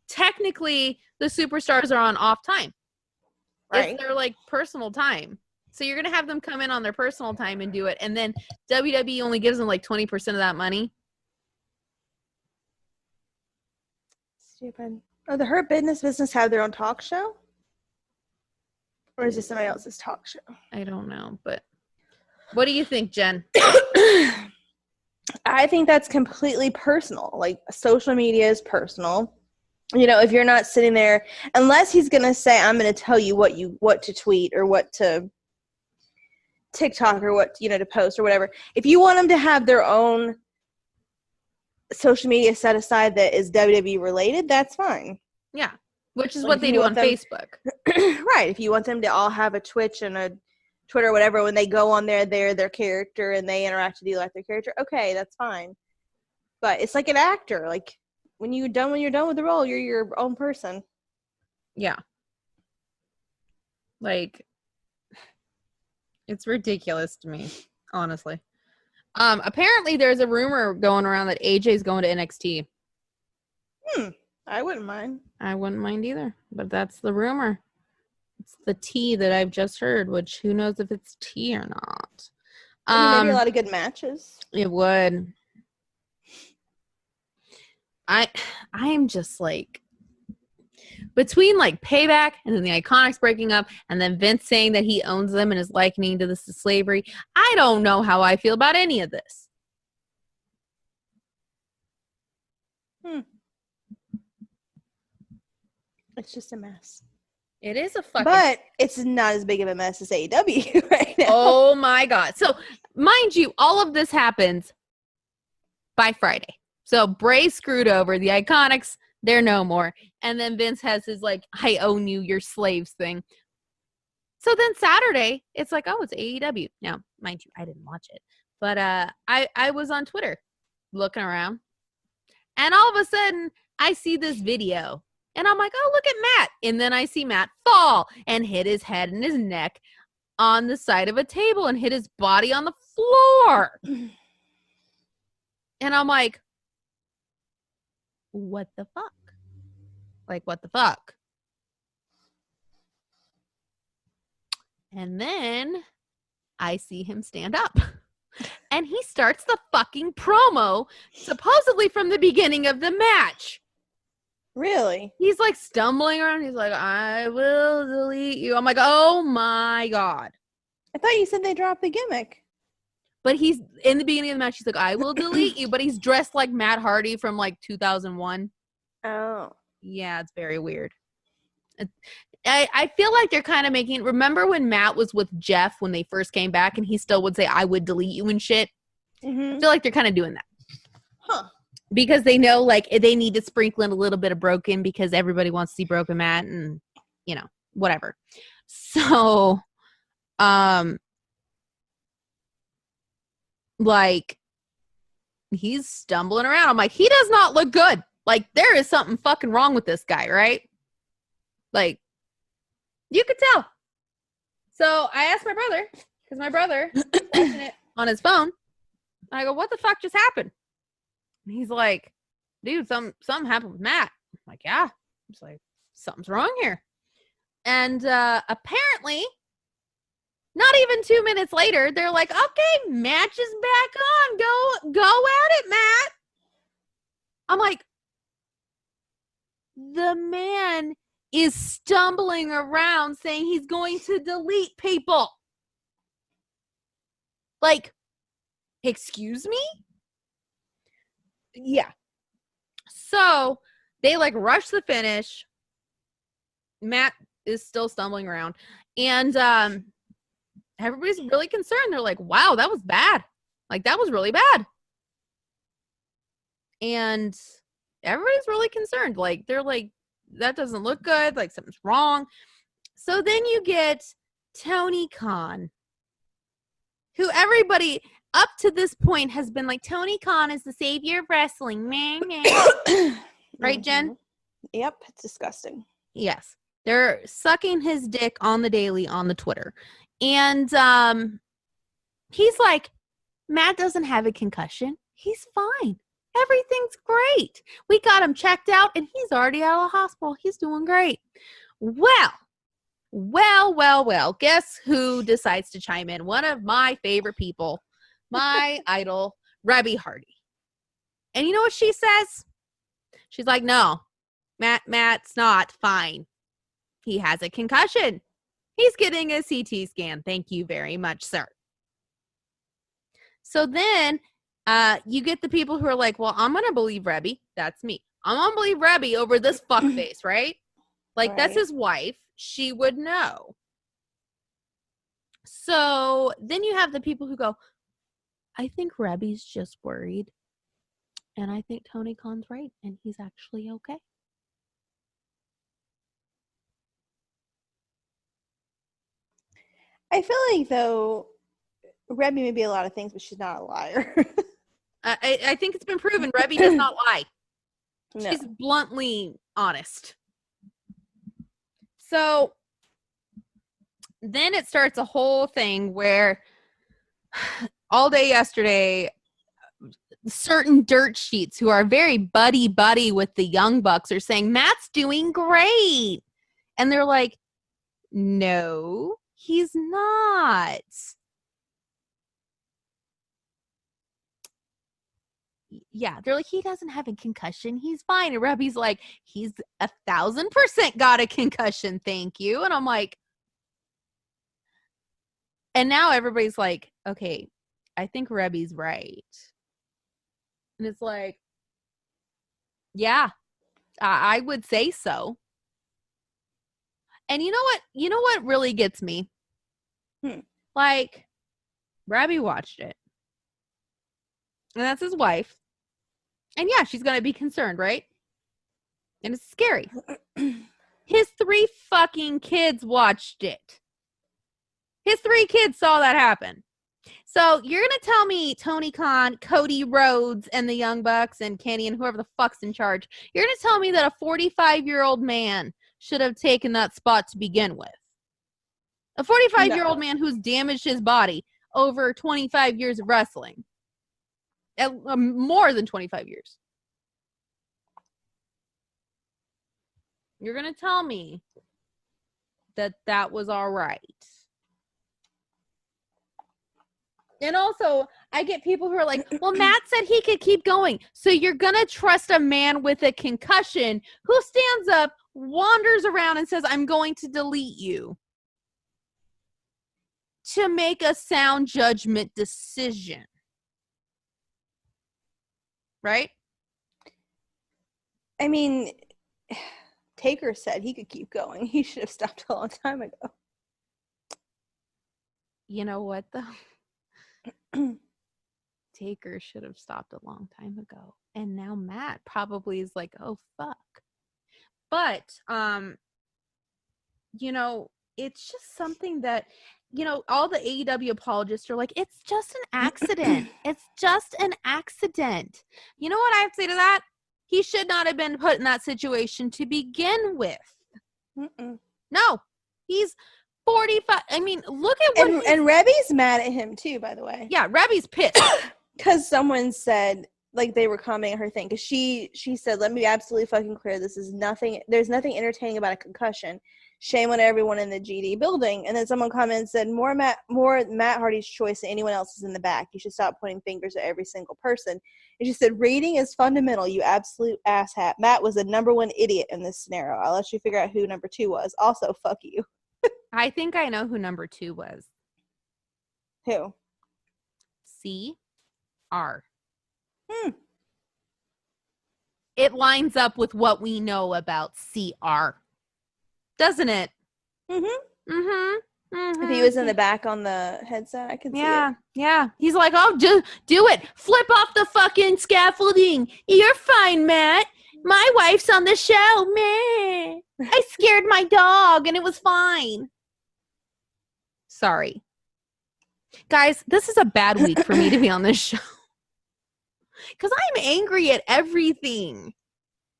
technically the superstars are on off time. Right. It's their like personal time. So you're gonna have them come in on their personal time and do it, and then WWE only gives them like 20% of that money. Stupid. Oh, the Hurt Business have their own talk show? Or is it somebody else's talk show? I don't know, but what do you think, Jen? I think that's completely personal. Like, social media is personal. You know, if you're not sitting there, unless he's going to say, I'm going to tell you what to tweet or what to TikTok or what, to post or whatever. If you want them to have their own social media set aside that is WWE related, that's fine. Yeah, which is what they do on Facebook. Right. If you want them to all have a Twitch and a Twitter or whatever, when they go on there, they're their character and they interact with you like their character, okay, that's fine. But it's like an actor. Like, when you're done with the role, you're your own person. Yeah. Like, it's ridiculous to me, honestly. Apparently there's a rumor going around that AJ's going to NXT. I wouldn't mind. I wouldn't mind either, but that's the rumor. It's the tea that I've just heard, which who knows if it's tea or not. Maybe a lot of good matches. It would. I'm just like, between like Payback and then the Iconics breaking up and then Vince saying that he owns them and is likening to this to slavery, I don't know how I feel about any of this. It's just a mess. It is a fucking... But it's not as big of a mess as AEW right now. Oh my God. So, mind you, all of this happens by Friday. So, Bray screwed over the Iconics. They're no more. And then Vince has his, like, I own you, you're slaves thing. So then Saturday, it's like, oh, it's AEW. Now, mind you, I didn't watch it. But I was on Twitter looking around. And all of a sudden, I see this video. And I'm like, oh, look at Matt. And then I see Matt fall and hit his head and his neck on the side of a table and hit his body on the floor. And I'm like, what the fuck? Like, what the fuck? And then I see him stand up. And he starts the fucking promo, supposedly from the beginning of the match. Really? He's like stumbling around. He's like, I will delete you. I'm like, oh my God. I thought you said they dropped the gimmick. But he's in the beginning of the match. He's like, I will delete you. But he's dressed like Matt Hardy from like 2001. Oh. Yeah, it's very weird. I feel like they're kind of making... Remember when Matt was with Jeff when they first came back and he still would say, I would delete you and shit? Mm-hmm. I feel like they're kind of doing that. Huh. Because they know, like, they need to sprinkle in a little bit of Broken because everybody wants to see Broken Matt and, whatever. So, like, he's stumbling around. I'm like, he does not look good. Like, there is something fucking wrong with this guy, right? Like, you could tell. So I asked my brother, because my brother was watching it on his phone. And I go, what the fuck just happened? And he's like, dude, something happened with Matt. I'm like, yeah. He's like, something's wrong here. And apparently, Not even 2 minutes later, they're like, okay, match is back on. Go at it, Matt. I'm like, the man is stumbling around saying he's going to delete people. Like, excuse me? Yeah. So they like rush the finish. Matt is still stumbling around. And everybody's really concerned. They're like, wow, that was bad. Like, that was really bad. And everybody's really concerned. Like, they're like, that doesn't look good. Like, something's wrong. So then you get Tony Khan, who everybody up to this point has been like, Tony Khan is the savior of wrestling. Right, Jen? Yep, it's disgusting. Yes. They're sucking his dick on the daily on the Twitter. And he's like, Matt doesn't have a concussion. He's fine. Everything's great. We got him checked out, and he's already out of the hospital. He's doing great. Well. Guess who decides to chime in? One of my favorite people, my idol, Rebby Hardy. And you know what she says? She's like, no, Matt's not fine. He has a concussion. He's getting a CT scan. Thank you very much, sir. So then you get the people who are like, well, I'm going to believe Rebby. That's me. I'm going to believe Rebby over this fuckface, right? Like, right. That's his wife. She would know. So then you have the people who go, I think Rebby's just worried. And I think Tony Khan's right. And he's actually okay. I feel like, though, Rebby may be a lot of things, but she's not a liar. I think it's been proven Rebby does not lie. No. She's bluntly honest. So then it starts a whole thing where all day yesterday, certain dirt sheets who are very buddy with the Young Bucks are saying, Matt's doing great. And they're like, no, he's not. Yeah, they're like, he doesn't have a concussion. He's fine. And Rebby's like, he's 1,000% got a concussion. Thank you. And I'm like, and now everybody's like, okay, I think Rebby's right. And it's like, yeah, I would say so. And you know what? You know what really gets me? Like, Rebby watched it. And that's his wife. And yeah, she's going to be concerned, right? And it's scary. His 3 fucking kids watched it. His 3 kids saw that happen. So you're going to tell me Tony Khan, Cody Rhodes, and the Young Bucks, and Kenny, and whoever the fuck's in charge, you're going to tell me that a 45-year-old man should have taken that spot to begin with? A 45-year-old man who's damaged his body over 25 years of wrestling. More than 25 years. You're going to tell me that was all right. And also, I get people who are like, well, Matt said he could keep going. So you're going to trust a man with a concussion who stands up, wanders around, and says, I'm going to delete you, to make a sound judgment decision. Right? I mean, Taker said he could keep going. He should have stopped a long time ago. You know what, though? Taker should have stopped a long time ago. And now Matt probably is like, oh, fuck. But, you know, it's just something that, you know, all the AEW apologists are like, it's just an accident. It's just an accident. You know what I have to say to that? He should not have been put in that situation to begin with. No, he's 45. I mean, look at what. And Rebby's mad at him too, by the way. Yeah, Rebby's pissed. Because someone said, like, they were commenting her thing. Because she said, let me be absolutely fucking clear. This is nothing. There's nothing entertaining about a concussion. shame on everyone in the GD building. And then someone commented and said, more Matt Hardy's choice than anyone else's in the back. You should stop pointing fingers at every single person. And she said, reading is fundamental, you absolute asshat. Matt was the number one idiot in this scenario. I'll let you figure out who number 2 was. Also, fuck you. I think I know who number 2 was. Who? CR. It lines up with what we know about CR. Doesn't it? If he was in the back on the headset, I could see it. Yeah. He's like, oh, do it. Flip off the fucking scaffolding. You're fine, Matt. My wife's on the show. Meh. I scared my dog and it was fine. Sorry. Guys, this is a bad week for me to be on this show. Because I'm angry at everything.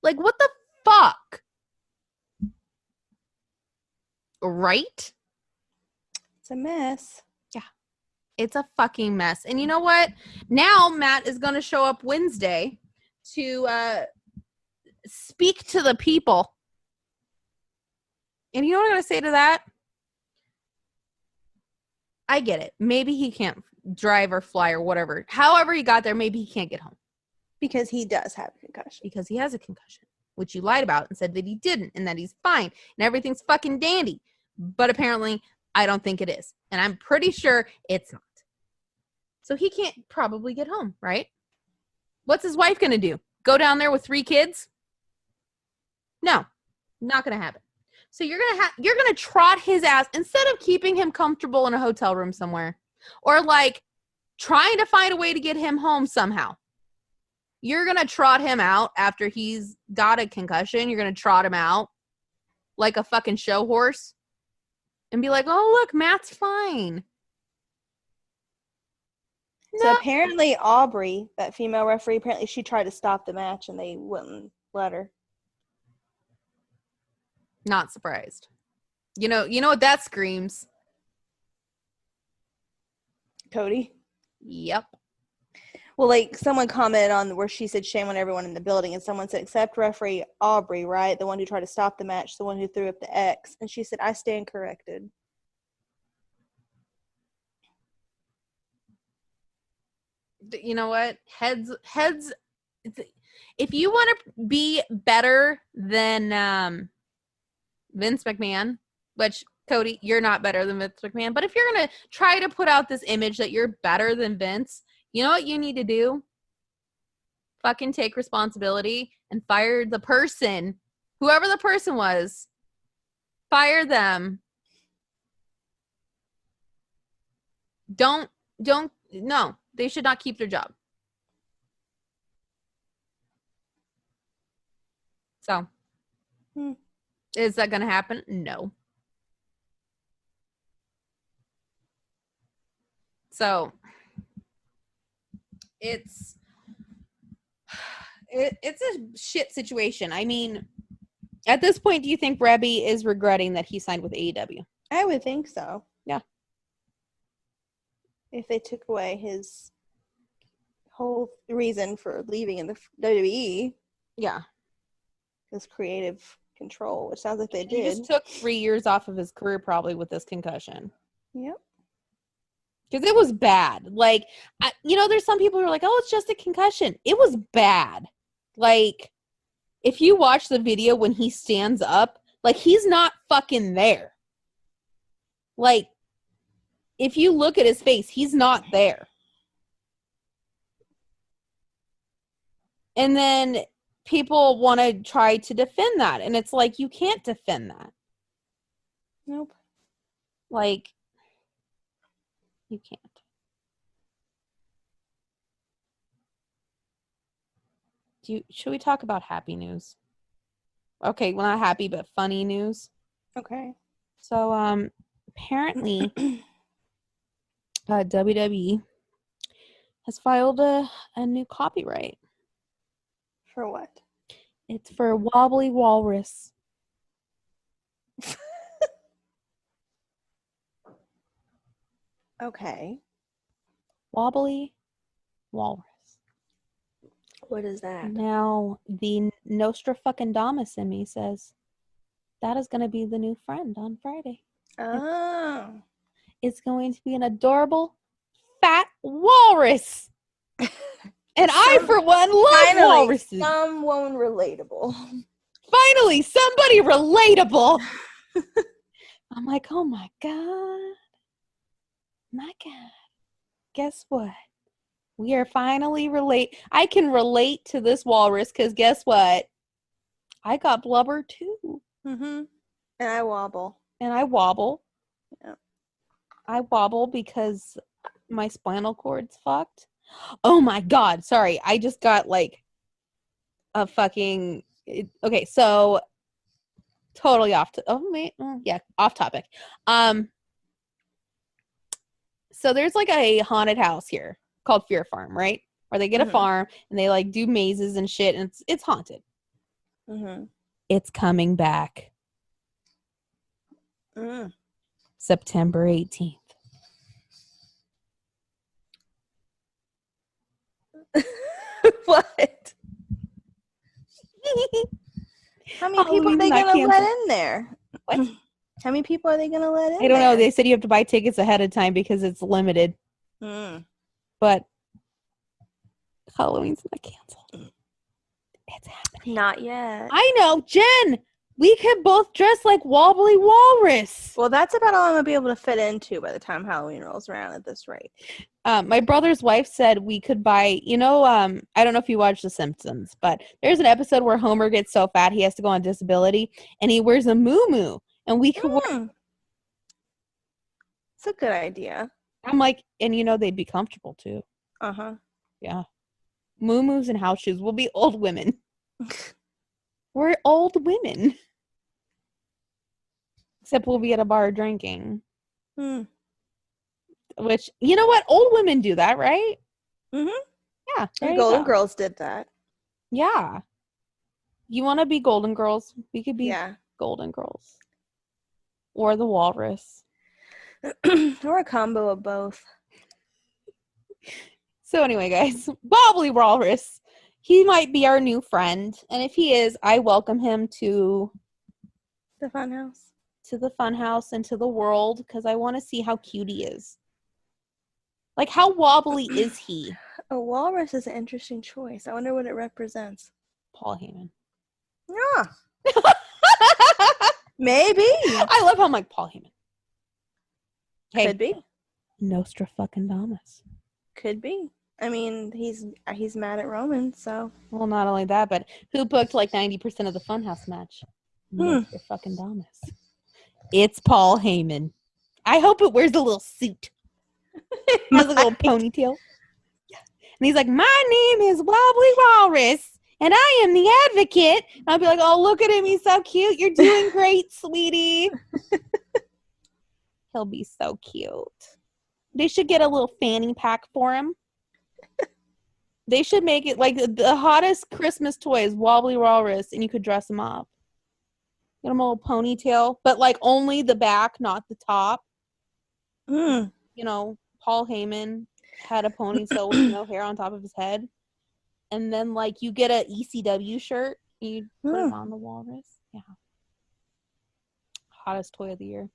Like, what the fuck? Right? It's a mess. Yeah. It's a fucking mess. And you know what? Now Matt is going to show up Wednesday to speak to the people. And you know what I'm going to say to that? I get it. Maybe he can't drive or fly or whatever. However he got there, maybe he can't get home. Because he does have a concussion. Because he has a concussion, which you lied about and said that he didn't and that he's fine and everything's fucking dandy. But apparently, I don't think it is. And I'm pretty sure it's not. So he can't probably get home, right? What's his wife going to do? Go down there with 3 kids? No, not going to happen. So you're going to trot his ass instead of keeping him comfortable in a hotel room somewhere or like trying to find a way to get him home somehow. You're going to trot him out after he's got a concussion. You're going to trot him out like a fucking show horse and be like, oh, look, Matt's fine. So apparently Aubrey, that female referee, apparently she tried to stop the match and they wouldn't let her. Not surprised. You know what that screams? Cody? Yep. Well, like, someone commented on where she said shame on everyone in the building, and someone said, except referee Aubrey, right? The one who tried to stop the match, the one who threw up the X. And she said, I stand corrected. You know what? Heads. If you want to be better than Vince McMahon, which, Cody, you're not better than Vince McMahon, but if you're going to try to put out this image that you're better than Vince, you know what you need to do? Fucking take responsibility and fire the person, whoever the person was, fire them. No, they should not keep their job. So, is that going to happen? No. So, it's a shit situation. I mean, at this point, do you think Rebby is regretting that he signed with AEW? I would think so. Yeah. If they took away his whole reason for leaving in the WWE. Yeah. His creative control, which sounds like they did. He just took 3 years off of his career probably with this concussion. Yep. Because it was bad. Like, there's some people who are like, oh, it's just a concussion. It was bad. Like, if you watch the video when he stands up, like, he's not fucking there. Like, if you look at his face, he's not there. And then people want to try to defend that. And it's like, you can't defend that. Nope. Like, you can't. Should we talk about happy news? Okay, well, not happy, but funny news. Okay. So, apparently, WWE has filed a new copyright. For what? It's for Wobbly Walrus. Okay. Wobbly Walrus. What is that? Now, the Nostra fucking Damas in me says that is going to be the new friend on Friday. Oh. It's going to be an adorable fat walrus. And I, for one, love walruses. Someone relatable. Finally, somebody relatable. I'm like, oh my God. My God. Guess what? We are finally I can relate to this walrus because guess what? I got blubber too. Mm-hmm. And I wobble. And I wobble. Yeah. I wobble because my spinal cord's fucked. Oh my God. Sorry. I just got like a fucking... Okay, so totally off off topic. So there's like a haunted house here called Fear Farm, right? Where they get a farm and they like do mazes and shit, and it's haunted. Mm-hmm. It's coming back. September 18th. What? How many people are they going to let in there? What? How many people are they going to let in? I don't know. They said you have to buy tickets ahead of time because it's limited. But Halloween's not canceled. It's happening. Not yet. I know. Jen, we could both dress like Wobbly Walrus. Well, that's about all I'm going to be able to fit into by the time Halloween rolls around at this rate. My brother's wife said we could buy, I don't know if you watch The Simpsons, but there's an episode where Homer gets so fat he has to go on disability, and he wears a muumuu, and we could wear... It's a good idea. I'm like, and they'd be comfortable too. Uh-huh. Yeah. Muumuus and house shoes. We'll be old women. We're old women. Except we'll be at a bar drinking. Which, you know what? Old women do that, right? Mm-hmm. Yeah. The Golden Girls did that. Yeah. You want to be Golden Girls? We could be Golden Girls. Or the Walrus. Or a combo of both. So anyway, guys, Wobbly Walrus. He might be our new friend. And if he is, I welcome him to the funhouse. To the funhouse and to the world because I want to see how cute he is. Like, how wobbly is he? A walrus is an interesting choice. I wonder what it represents. Paul Heyman. Yeah. Maybe. I love how I'm like, Paul Heyman. Hey, could be. Nostra fucking Damas. Could be. I mean, he's mad at Roman, so. Well, not only that, but who booked like 90% of the funhouse match? Nostra fucking Damas. It's Paul Heyman. I hope it wears a little suit. Has a little ponytail. Yeah. And he's like, my name is Wobbly Walrus, and I am the advocate. And I'll be like, oh, look at him. He's so cute. You're doing great, sweetie. He'll be so cute. They should get a little fanny pack for him. They should make it like the hottest Christmas toy is Wobbly Walrus, and you could dress him up. Get him a little ponytail, but like only the back, not the top. Paul Heyman had a ponytail with no hair on top of his head. And then like you get a ECW shirt, and you put him on the walrus. Yeah. Hottest toy of the year.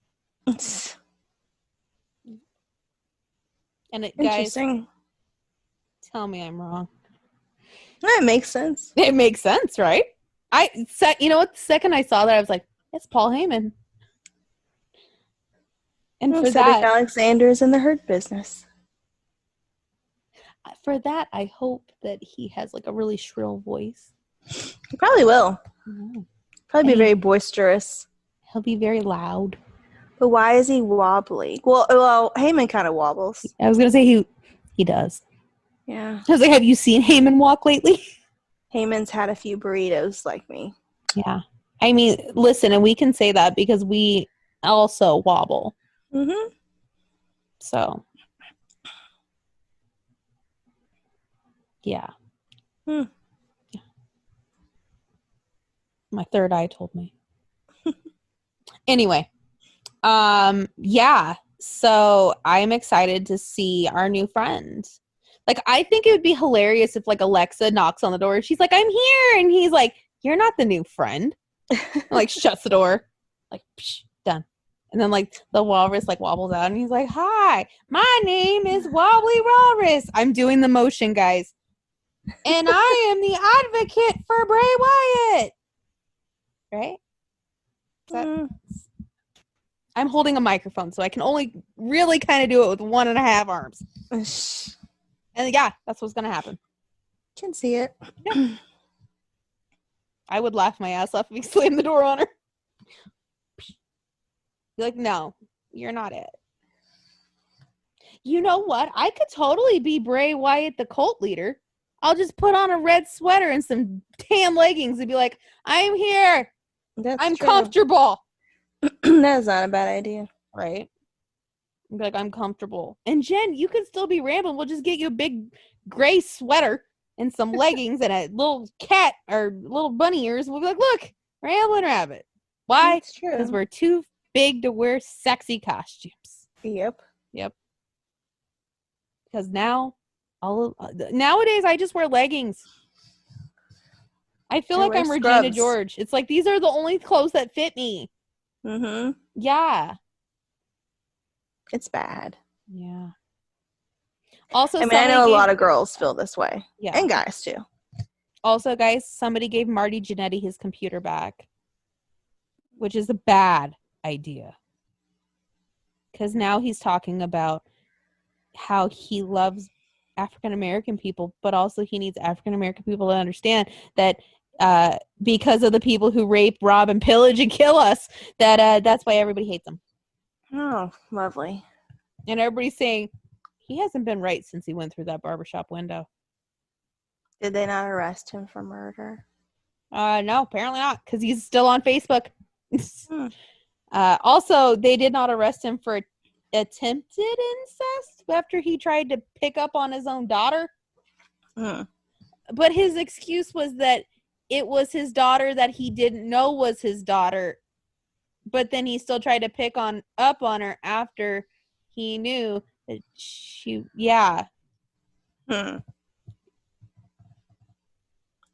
And guys, tell me I'm wrong. That makes sense. It makes sense, right? You know what? The second I saw that, I was like, it's Paul Heyman. And for that, Alexander's in the Hurt Business. For that, I hope that he has like a really shrill voice. He probably will. Probably be very boisterous. He'll be very loud. But why is he wobbly? Well, Heyman kind of wobbles. I was gonna say he does. Yeah. I was like, have you seen Heyman walk lately? Heyman's had a few burritos like me. Yeah. I mean, listen, and we can say that because we also wobble. Mm-hmm. So. Yeah. Yeah. My third eye told me. Anyway. Yeah. So I'm excited to see our new friend. Like, I think it would be hilarious if, like, Alexa knocks on the door and she's like, I'm here. And he's like, you're not the new friend. Like, shuts the door. Like, psh, done. And then, like, the walrus, like, wobbles out, and he's like, hi, my name is Wobbly Walrus. I'm doing the motion, guys. And I am the advocate for Bray Wyatt. Right? I'm holding a microphone, so I can only really kind of do it with 1.5 arms. And yeah, that's what's going to happen. Can see it. Yeah. I would laugh my ass off if he slammed the door on her. Be like, no, you're not it. You know what? I could totally be Bray Wyatt, the cult leader. I'll just put on a red sweater and some tan leggings and be like, I'm here. I'm true. comfortable. That's not a bad idea. Right? Be like, I'm comfortable. And Jen, you can still be rambling. We'll just get you a big gray sweater and some leggings and a little cat or little bunny ears. We'll be like, look, Rambling Rabbit. Why? That's true. Because we're too big to wear sexy costumes. Yep. Because now, nowadays, I just wear leggings. I feel like I'm Regina scrubs. George. It's like, these are the only clothes that fit me. Mm-hmm. Yeah. It's bad. Yeah. Also, I mean, I know a lot of girls feel this way. Yeah. And guys, too. Also, guys, somebody gave Marty Jannetty his computer back, which is a bad idea. Because now he's talking about how he loves African American people, but also he needs African American people to understand that because of the people who rape, rob, and pillage and kill us, that's why everybody hates him. Oh, lovely. And everybody's saying he hasn't been right since he went through that barbershop window. Did they not arrest him for murder? No, apparently not, because he's still on Facebook. Also, they did not arrest him for attempted incest after he tried to pick up on his own daughter. But his excuse was that it was his daughter that he didn't know was his daughter, but then he still tried to pick up on her after he knew that she, yeah.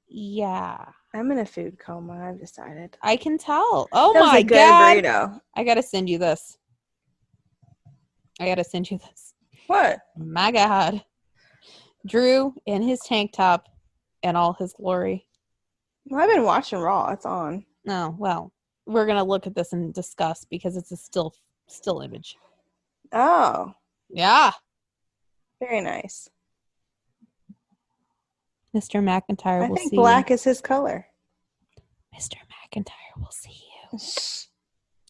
Yeah. I'm in a food coma, I've decided. I can tell. Oh that was my a good God. burrito. I gotta send you this. What? My God. Drew in his tank top and all his glory. Well, I've been watching Raw. It's on. Oh, well, we're going to look at this and discuss because it's a still image. Oh. Yeah. Very nice. Mr. McIntyre will see you. I think black is his color. Mr. McIntyre will see you.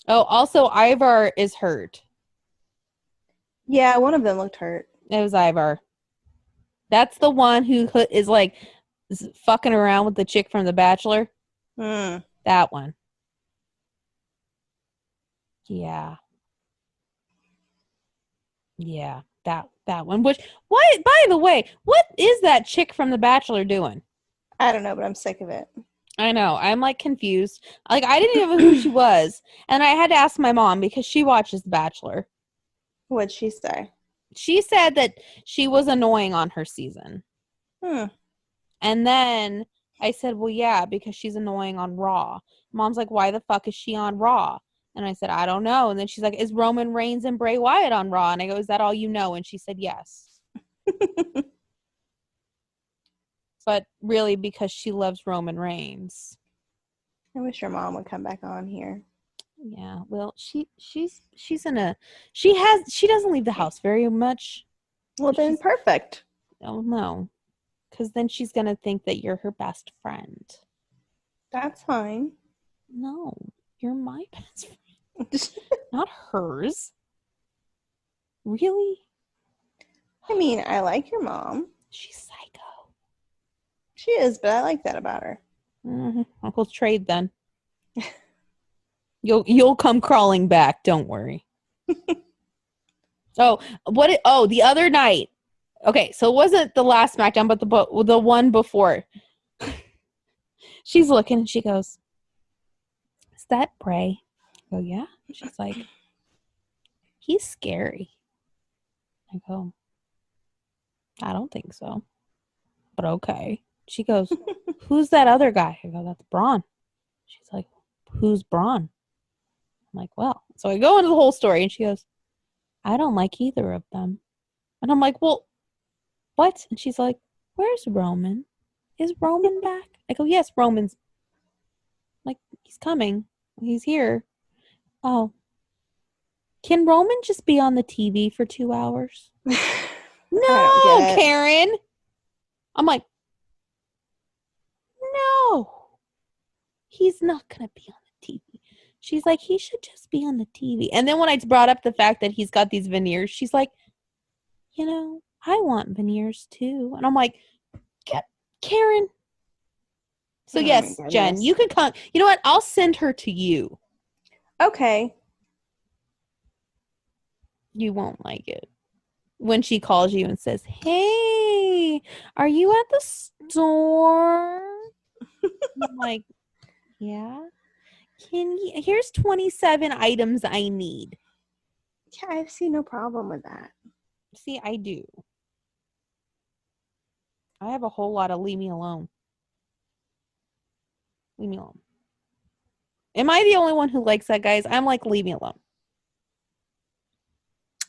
Oh, also, Ivar is hurt. Yeah, one of them looked hurt. It was Ivar. That's the one who is like fucking around with the chick from The Bachelor. That one. Yeah. Yeah, that one. Which, what? By the way, what is that chick from The Bachelor doing? I don't know, but I'm sick of it. I know. I'm like confused. Like, I didn't even know who she was, and I had to ask my mom because she watches The Bachelor. What'd she say? She said that she was annoying on her season. And then I said, well, yeah, because she's annoying on Raw. Mom's like, why the fuck is she on Raw? And I said, I don't know. And then she's like, is Roman Reigns and Bray Wyatt on Raw? And I go, is that all you know? And she said, yes. But really, because she loves Roman Reigns. I wish your mom would come back on here. Yeah, well, she's in a she doesn't leave the house very much. Well, then perfect. Oh no, because then she's gonna think that you're her best friend. That's fine. No, you're my best friend, not hers. Really? I mean, I like your mom. She's psycho. She is, but I like that about her. We'll trade then. You'll come crawling back. Don't worry. The other night. Okay, so it wasn't the last SmackDown, but the one before. She's looking and she goes, "Is that Bray?" I go, "Yeah." She's like, "He's scary." I go, "I don't think so, but okay." She goes, "Who's that other guy?" I go, "That's Braun." She's like, "Who's Braun?" I'm like, well, so I go into the whole story and she goes, I don't like either of them. And I'm like, well, what? And she's like, where's Roman? Is Roman back? I go, yes, Roman's. Like, he's coming. He's here. Oh. Can Roman just be on the TV for 2 hours? No, Karen. I'm like, no. He's not going to be on the TV. She's like, he should just be on the TV. And then when I brought up the fact that he's got these veneers, she's like, you know, I want veneers too. And I'm like, Karen. So yes, Jen, you can come. You know what? I'll send her to you. Okay. You won't like it. When she calls you and says, hey, are you at the store? I'm like, yeah. Here's 27 items I need. Yeah, I see no problem with that. See, I do. I have a whole lot of leave me alone. Leave me alone. Am I the only one who likes that, guys? I'm like, leave me alone.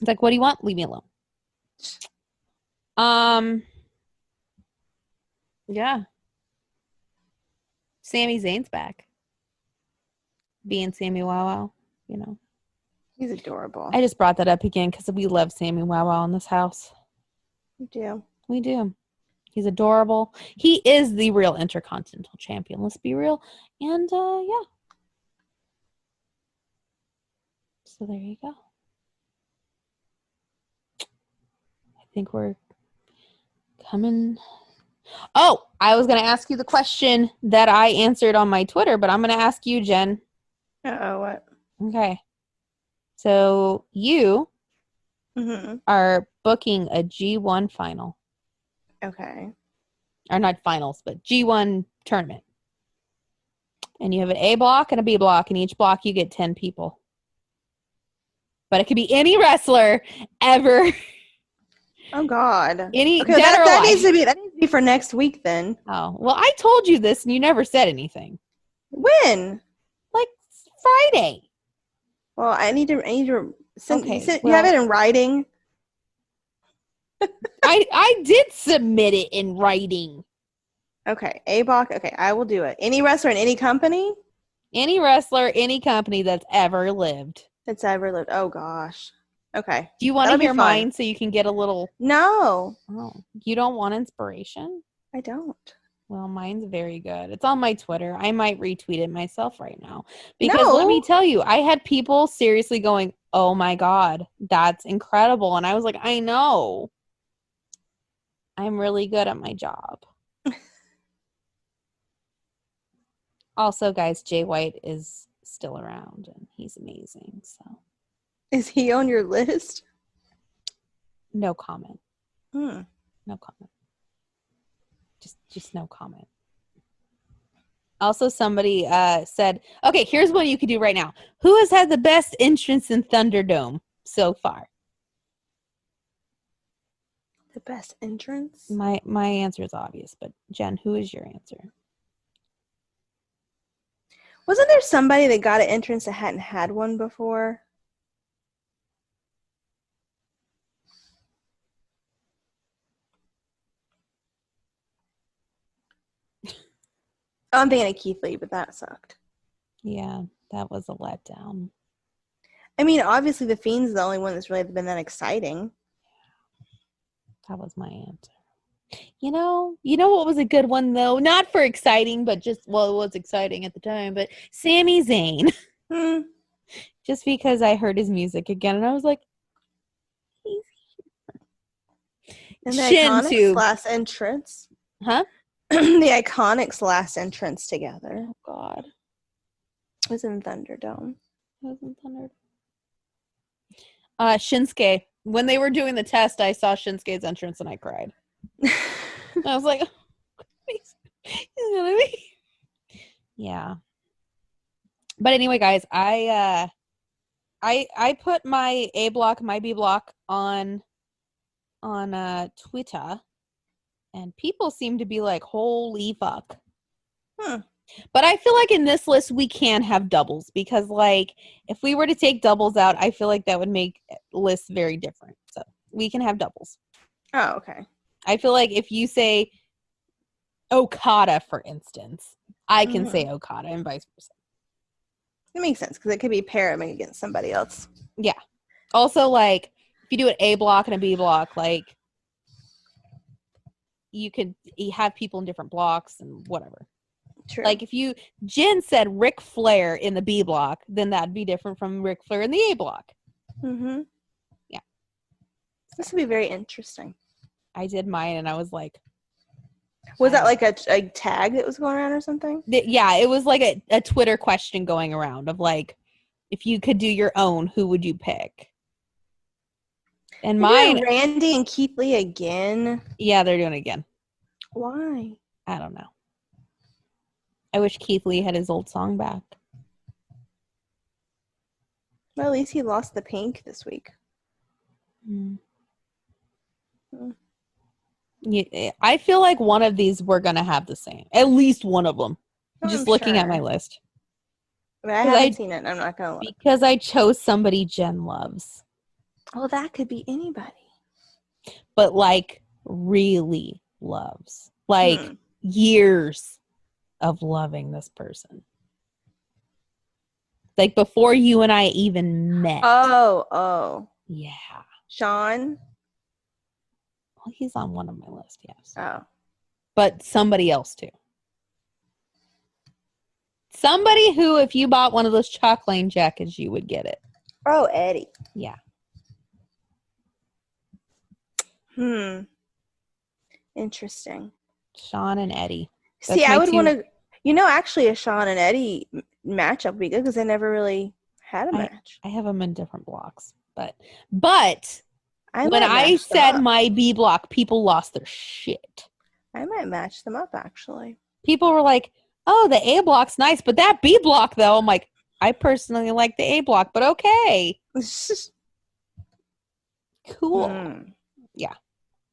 It's like, what do you want? Leave me alone. Yeah. Sami Zayn's back. Being Sammy Wow Wow, you know. He's adorable. I just brought that up again because we love Sammy Wow Wow in this house. We do. We do. He's adorable. He is the real Intercontinental Champion. Let's be real. And, yeah. So there you go. I think we're coming. Oh, I was going to ask you the question that I answered on my Twitter, but I'm going to ask you, Jen. Uh-oh, what? Okay. So you are booking a G1 final. Okay. Or not finals, but G1 tournament. And you have an A block and a B block, and each block you get 10 people. But it could be any wrestler ever. Oh God. Any okay, that needs to be for next week then. Oh, well, I told you this and you never said anything. When? Like Friday. Well, I need to send, okay, you have it in writing. I did submit it in writing. Okay, A block. Okay, I will do it. Any wrestler in any company? Any wrestler, any company that's ever lived. That's ever lived. Oh gosh. Okay. Do you want to hear mine so you can get a little? No. Oh, you don't want inspiration? I don't. Well, mine's very good. It's on my Twitter. I might retweet it myself right now. Because let me tell you, I had people seriously going, oh my God, that's incredible. And I was like, I know. I'm really good at my job. Also, guys, Jay White is still around and he's amazing. So, is he on your list? No comment. No comment. Just no comment. Also, somebody said, okay, here's one you could do right now. Who has had the best entrance in Thunderdome so far? The best entrance? My answer is obvious, but Jen, who is your answer? Wasn't there somebody that got an entrance that hadn't had one before? Oh, I'm thinking of Keith Lee, but that sucked. Yeah, that was a letdown. I mean, obviously the Fiend's the only one that's really been that exciting. That was my answer. You know what was a good one though? Not for exciting, but just, well, it was exciting at the time, but Sami Zayn. Just because I heard his music again and I was like, he's here. And the Iiconics last entrance. Huh? The Iiconics last entrance together. Oh God. It was in Thunderdome. Shinsuke. When they were doing the test, I saw Shinsuke's entrance and I cried. I was like, he's gonna be. Yeah. But anyway, guys, I put my A block, my B block on Twitter, and people seem to be like, holy fuck. But I feel like in this list we can have doubles because, like, if we were to take doubles out, I feel like that would make lists very different. So we can have doubles. Oh, okay. I feel like if you say Okada, for instance, I can say Mm-hmm. Okada and vice versa. It makes sense because it could be pairing against somebody else. Yeah. Also, like, if you do an A block and a B block, like, you have people in different blocks and whatever. True. Like, if Jen said Ric Flair in the B block, then that'd be different from Ric Flair in the A block. Mm-hmm. Yeah. This would be very interesting. I did mine and I was like, was that like a tag that was going around or something? Yeah, it was like a Twitter question going around of like, if you could do your own, who would you pick? And mine, Randy and Keith Lee again. Yeah, they're doing it again. Why? I don't know. I wish Keith Lee had his old song back. Well, at least he lost the pink this week. Yeah, I feel like one of these we're gonna have the same. At least one of them. Just looking at my list. But I haven't seen it. I'm not gonna look. Because I chose somebody Jen loves. Oh, that could be anybody. But like really loves. Like years of loving this person. Like before you and I even met. Oh. Yeah. Sean? Well, he's on one of my list, yes. Oh. But somebody else too. Somebody who, if you bought one of those Chalk Lane jackets, you would get it. Oh, Eddie. Yeah. Interesting. Sean and Eddie. See, I would want to, actually a Sean and Eddie matchup would be good because they never really had a match. I have them in different blocks. But when I said my B block, people lost their shit. I might match them up, actually. People were like, oh, the A block's nice, but that B block, though, I'm like, I personally like the A block, but okay. Cool. Yeah.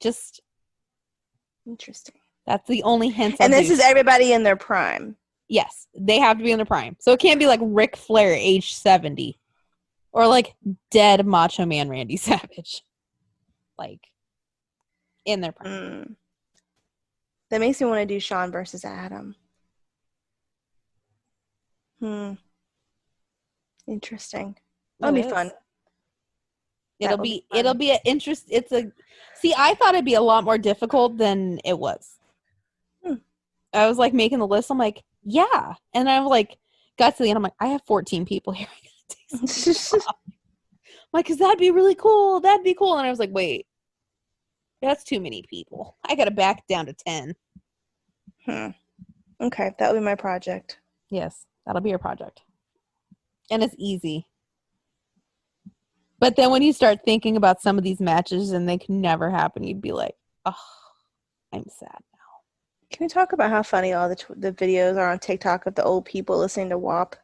Just interesting. That's the only hint. And this is everybody in their prime. Yes, they have to be in their prime. So it can't be like Ric Flair, age 70. Or like dead Macho Man Randy Savage. Like, in their prime. That makes me want to do Sean versus Adam. Interesting. That'll be fun. It'll be an interest. See, I thought it'd be a lot more difficult than it was. I was like making the list. I'm like, yeah. And I was like, got to the end. I'm like, I have 14 people here. I gotta take some off. I'm like, because that'd be really cool. That'd be cool. And I was like, wait, that's too many people. I got to back down to 10. Okay, that'll be my project. Yes, that'll be your project. And it's easy. But then when you start thinking about some of these matches and they can never happen, you'd be like, oh, I'm sad now. Can we talk about how funny all the videos are on TikTok of the old people listening to WAP?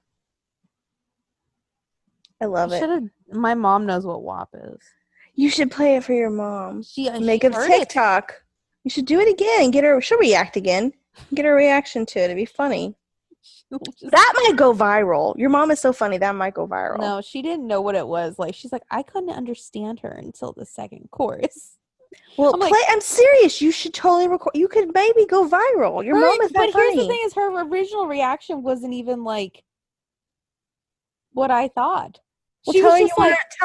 I love it. My mom knows what WAP is. You should play it for your mom. Make a TikTok. You should do it again. She'll react again. Get her reaction to it. It'd be funny. That might go viral. Your mom is so funny. That might go viral. No, she didn't know what it was. Like, she's like, I couldn't understand her until the second chorus. Well, I'm serious. You should totally record. You could maybe go viral. Your mom is that funny. But here's the thing: is her original reaction wasn't even like what I thought. Well, tell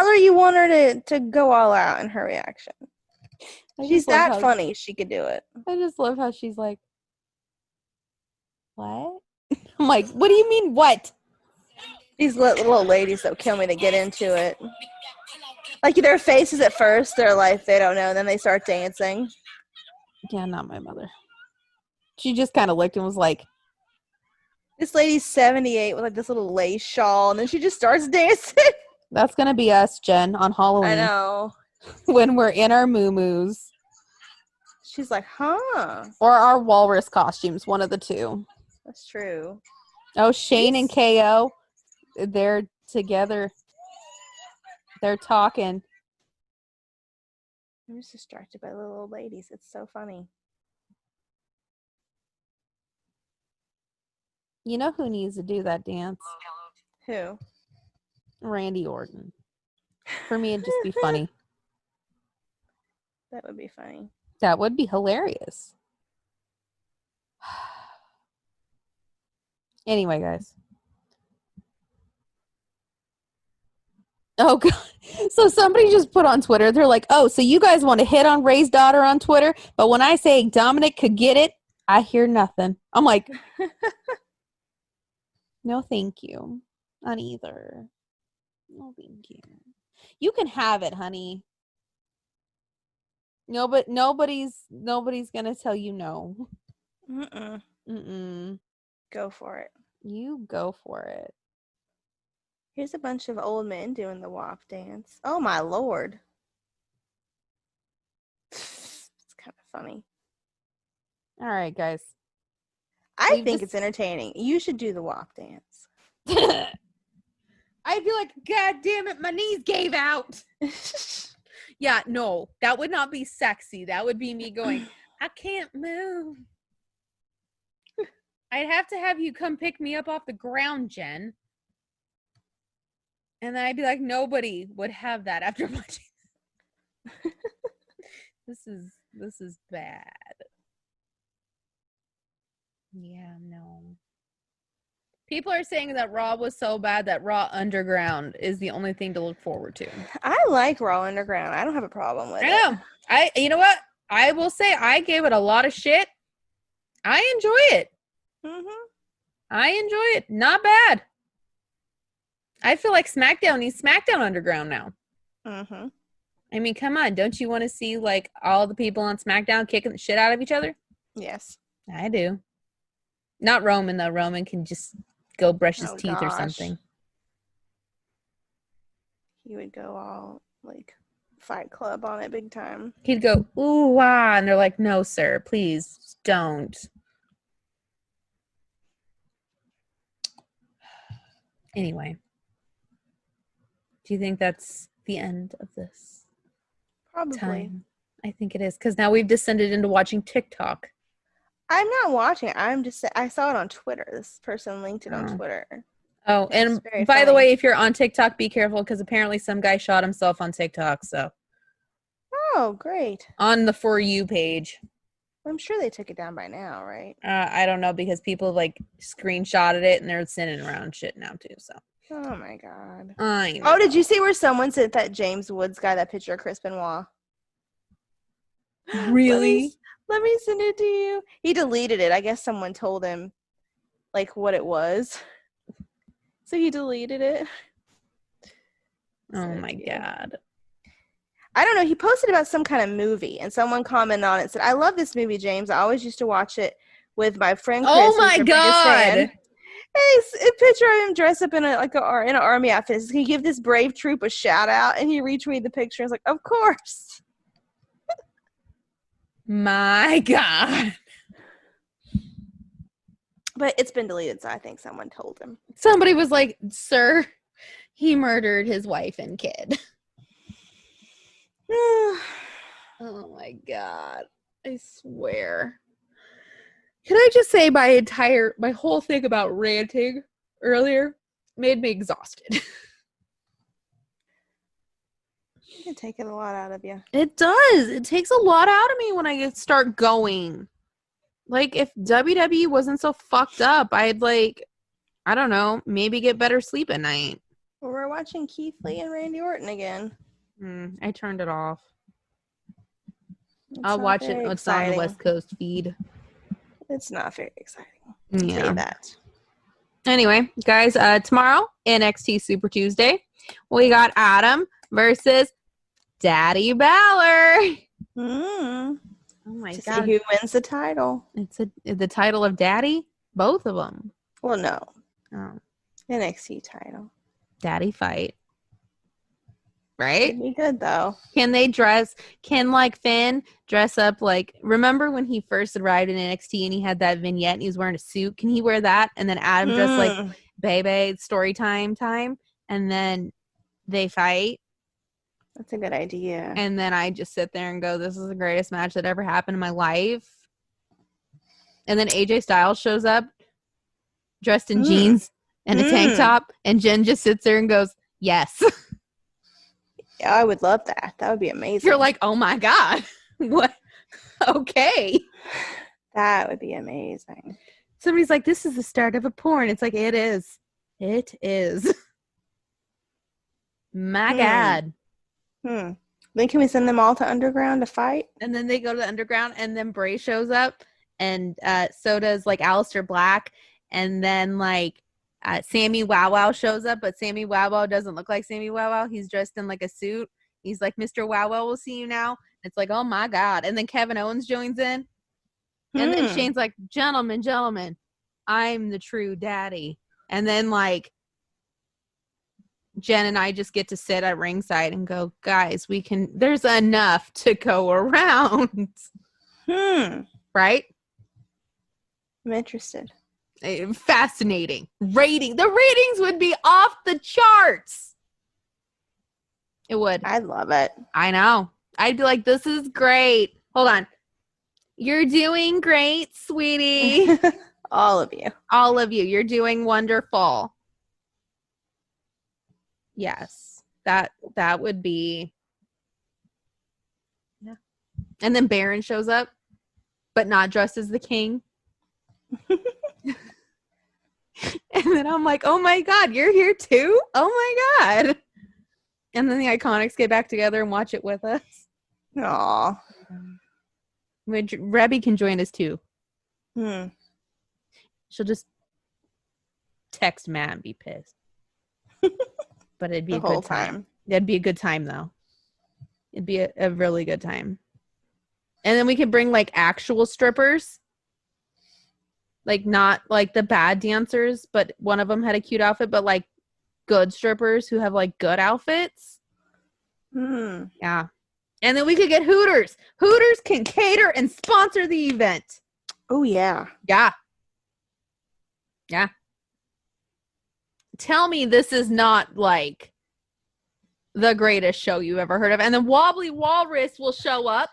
her you want her to go all out in her reaction. She's that funny. She could do it. I just love how she's like, what? I'm like, what do you mean, what? These little ladies that kill me to get into it. Like, their faces at first, they're like, they don't know, and then they start dancing. Yeah, not my mother. She just kind of looked and was like, this lady's 78 with like this little lace shawl, and then she just starts dancing. That's going to be us, Jen, on Halloween. I know. When we're in our moo-moos. She's like, huh. Or our walrus costumes, one of the two. That's true. Oh, Shane and KO, they're together. They're talking. I'm just distracted by the little ladies. It's so funny. You know who needs to do that dance? Who? Randy Orton. For me, it'd just be funny. That would be funny. That would be hilarious. Anyway, guys. Oh, God. So somebody just put on Twitter, they're like, oh, so you guys want to hit on Ray's daughter on Twitter, but when I say Dominic could get it, I hear nothing. I'm like, no, thank you. Not either. No, thank you. You can have it, honey. No, but nobody's gonna tell you no. Mm-mm. Go for it. You go for it. Here's a bunch of old men doing the WAP dance. Oh my lord. It's kind of funny. All right, guys. I think it's entertaining. You should do the WAP dance. I'd be like, God damn it, my knees gave out. Yeah, no, that would not be sexy. That would be me going, I can't move. I'd have to have you come pick me up off the ground, Jen. And then I'd be like, nobody would have that after watching this. This is bad. Yeah, no. People are saying that Raw was so bad that Raw Underground is the only thing to look forward to. I like Raw Underground. I don't have a problem with it. I know. You know what? I will say I gave it a lot of shit. I enjoy it. Mm-hmm. I enjoy it. Not bad. I feel like SmackDown needs SmackDown Underground now. Mm-hmm. I mean, come on. Don't you want to see like all the people on SmackDown kicking the shit out of each other? Yes. I do. Not Roman, though. Roman can just go brush his teeth or something. He would go all like Fight Club on it big time. He'd go, ooh, wah. And they're like, no, sir, please don't. Anyway. Do you think that's the end of this? Probably. Time? I think it is. Because now we've descended into watching TikTok. I'm not watching it. I saw it on Twitter. This person linked it on Twitter. Oh, and by the way, if you're on TikTok, be careful because apparently some guy shot himself on TikTok. So. Oh, great. On the For You page. I'm sure they took it down by now, right? I don't know because people like screenshotted it and they're sending around shit now too. So. Oh my God. I know. Oh, did you see where someone sent that James Woods guy that picture of Chris Benoit? Really? Let me send it to you. He deleted it. I guess someone told him like what it was. So he deleted it. Oh my God. I don't know. He posted about some kind of movie and someone commented on it and said, I love this movie, James. I always used to watch it with my friend Chris. Oh my God. Hey, a picture of him dressed up in an army outfit. He give this brave troop a shout out and he retweeted the picture. I was like, of course. My God. But it's been deleted, so I think someone told him. Somebody was like, sir, he murdered his wife and kid. Oh my God. I swear. Can I just say my whole thing about ranting earlier made me exhausted. It can take a lot out of you. It does. It takes a lot out of me when I start going. Like, if WWE wasn't so fucked up, I'd like, I don't know, maybe get better sleep at night. Well, we're watching Keith Lee and Randy Orton again. I turned it off. I'll watch it. It's on the West Coast feed. It's not very exciting. Yeah. Say that. Anyway, guys, tomorrow, NXT Super Tuesday, we got Adam versus Daddy Balor. Oh my God. God. See who wins the title. It's the title of Daddy? Both of them. Well, no. Oh. NXT title. Daddy fight. Right? It'd be good, though. Can like Finn dress up like, remember when he first arrived in NXT and he had that vignette and he was wearing a suit? Can he wear that? And then Adam dressed like Bebe, story time, and then they fight. That's a good idea. And then I just sit there and go, this is the greatest match that ever happened in my life. And then AJ Styles shows up dressed in jeans and a tank top, and Jen just sits there and goes, yes. Yeah, I would love that. That would be amazing. You're like, oh my God. What? Okay. That would be amazing. Somebody's like, this is the start of a porn. It's like, it is. It is. My God. Then can we send them all to Underground to fight? And then they go to the Underground, and then Bray shows up, and so does like Aleister Black, and then like Sammy Wow Wow shows up, but Sammy Wow Wow doesn't look like Sammy Wow Wow. He's dressed in like a suit. He's like, Mr. Wow Wow, we'll see you now. It's like, oh my God. And then Kevin Owens joins in, and then Shane's like, gentlemen, I'm the true daddy. And then like Jen and I just get to sit at ringside and go, guys, there's enough to go around. Right? I'm interested. Fascinating. The ratings would be off the charts. It would. I'd love it. I know. I'd be like, this is great. Hold on. You're doing great, sweetie. All of you. All of you. You're doing wonderful. Yes. That would be. Yeah. And then Baron shows up, but not dressed as the king. And then I'm like, oh my God, you're here too? Oh my God. And then the Iconics get back together and watch it with us. Aw. Rebby can join us too. She'll just text Matt and be pissed. But it'd be a good time. It'd be a good time though. It'd be a really good time. And then we could bring like actual strippers. Like not like the bad dancers, but one of them had a cute outfit, but like good strippers who have like good outfits. Yeah. And then we could get Hooters. Hooters can cater and sponsor the event. Oh, yeah. Yeah. Yeah. Tell me this is not like the greatest show you ever heard of. And then Wobbly Walrus will show up.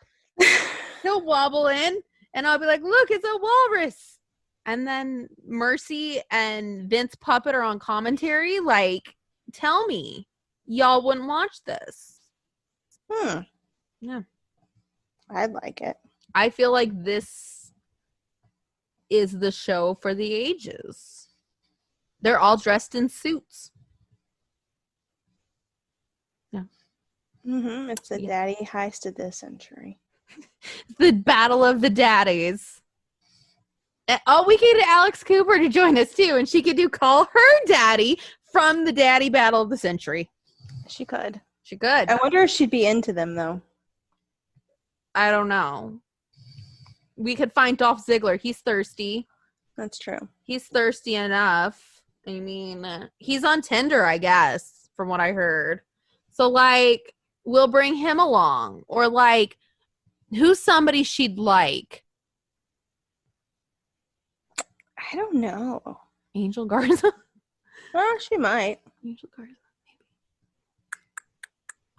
He'll wobble in and I'll be like, look, it's a walrus. And then Mercy and Vince Puppet are on commentary. Like, tell me, y'all wouldn't watch this. Yeah. I'd like it. I feel like this is the show for the ages. They're all dressed in suits. Yeah. It's the daddy heist of this century. The battle of the daddies. Oh, we could get Alex Cooper to join us too, and she could call her daddy from the daddy battle of the century. She could. She could. I wonder if she'd be into them though. I don't know. We could find Dolph Ziggler. He's thirsty. That's true. He's thirsty enough. I mean, he's on Tinder, I guess, from what I heard. So, like, we'll bring him along. Or, like, who's somebody she'd like? I don't know. Angel Garza? Oh, she might. Angel Garza, maybe.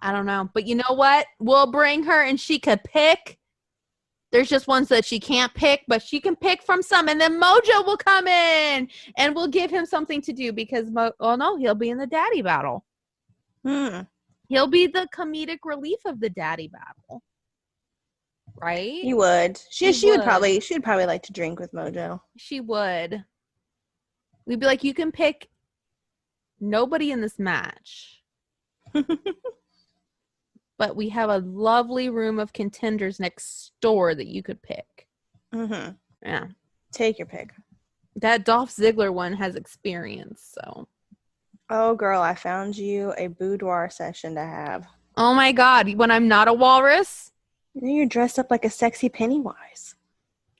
I don't know. But you know what? We'll bring her and she could pick. There's just ones that she can't pick, but she can pick from some. And then Mojo will come in and we'll give him something to do because, he'll be in the daddy battle. He'll be the comedic relief of the daddy battle. Right? He would. She would probably like to drink with Mojo. She would. We'd be like, you can pick nobody in this match. But we have a lovely room of contenders next door that you could pick. Yeah. Take your pick. That Dolph Ziggler one has experience, so. Oh, girl, I found you a boudoir session to have. Oh, my God. When I'm not a walrus? You're dressed up like a sexy Pennywise.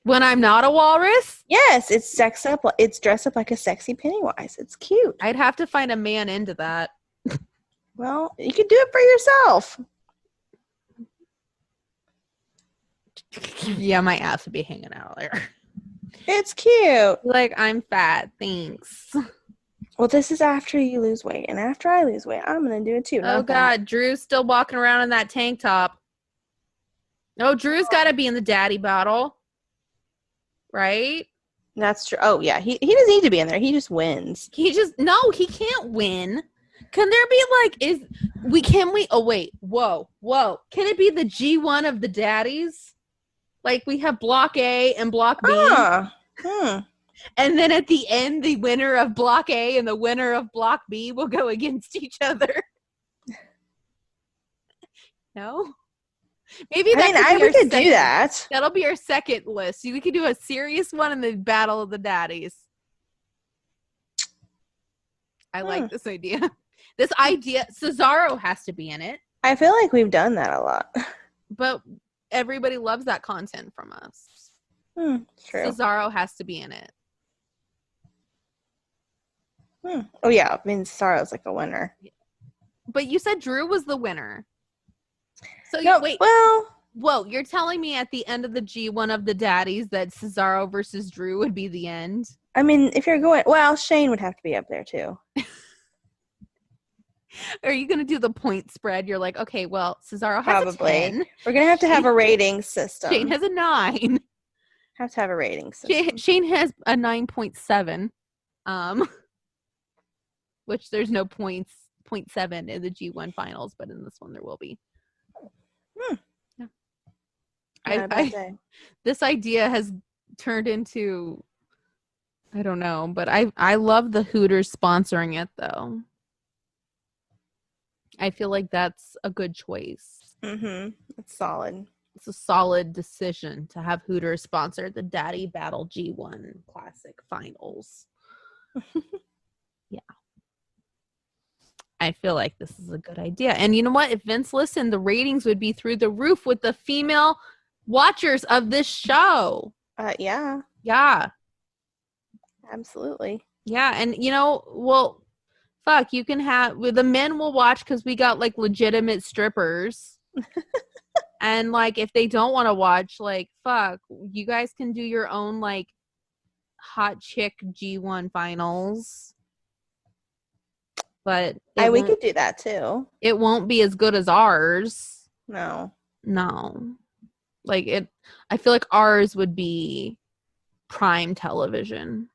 When I'm not a walrus? Yes, it's dressed up like a sexy Pennywise. It's cute. I'd have to find a man into that. Well, you can do it for yourself. Yeah, my ass would be hanging out there. It's cute. Like, I'm fat. Thanks. Well, this is after you lose weight. And after I lose weight, I'm going to do it too. Oh, God. Drew's still walking around in that tank top. Oh, Drew's got to be in the daddy battle. Right? That's true. Oh yeah, he doesn't need to be in there. He just wins. He can't win. Can there be oh wait, whoa. Can it be the G1 of the daddies? Like we have block A and block B. And then at the end, the winner of block A and the winner of block B will go against each other. No? Maybe we could do that. That'll be our second list. We could do a serious one and the Battle of the Daddies. I like this idea. Cesaro has to be in it. I feel like we've done that a lot. But everybody loves that content from us. True. Cesaro has to be in it. Oh yeah, I mean Cesaro's like a winner. But you said Drew was the winner. So wait. Whoa, you're telling me at the end of the G1 of the Daddies that Cesaro versus Drew would be the end? I mean, if you're going, Shane would have to be up there too. Are you going to do the point spread? You're like, okay, well, Cesaro has a 10. We're going to have a rating system. Shane has a 9. Have to have a rating system. Shane has a 9.7. Which there's no 0.7 in the G1 finals, but in this one there will be. Yeah. This idea has turned into, I don't know, but I love the Hooters sponsoring it though. I feel like that's a good choice. It's solid. It's a solid decision to have Hooters sponsor the Daddy Battle G1 Classic Finals. Yeah. I feel like this is a good idea. And you know what? If Vince listened, the ratings would be through the roof with the female watchers of this show. Yeah. Yeah. Absolutely. Yeah. And, you can have, the men will watch because we got, like, legitimate strippers. And, like, if they don't want to watch, like, you guys can do your own, like, hot chick G1 finals. But we could do that too. It won't be as good as ours. No. Like I feel like ours would be prime television.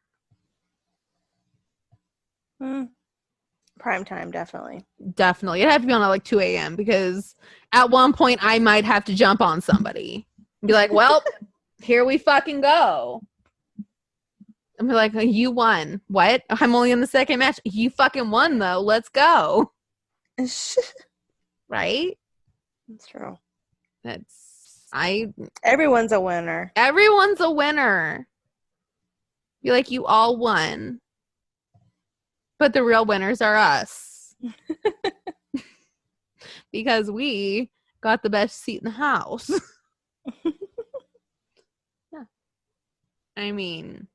Prime time, definitely. Definitely. It'd have to be on at like 2 a.m. because at one point I might have to jump on somebody and be like, well, here we fucking go. I'm like, you won. What? I'm only in the second match. You fucking won, though. Let's go. Right? That's true. Everyone's a winner. Everyone's a winner. You're like, you all won. But the real winners are us. Because we got the best seat in the house. Yeah. I mean,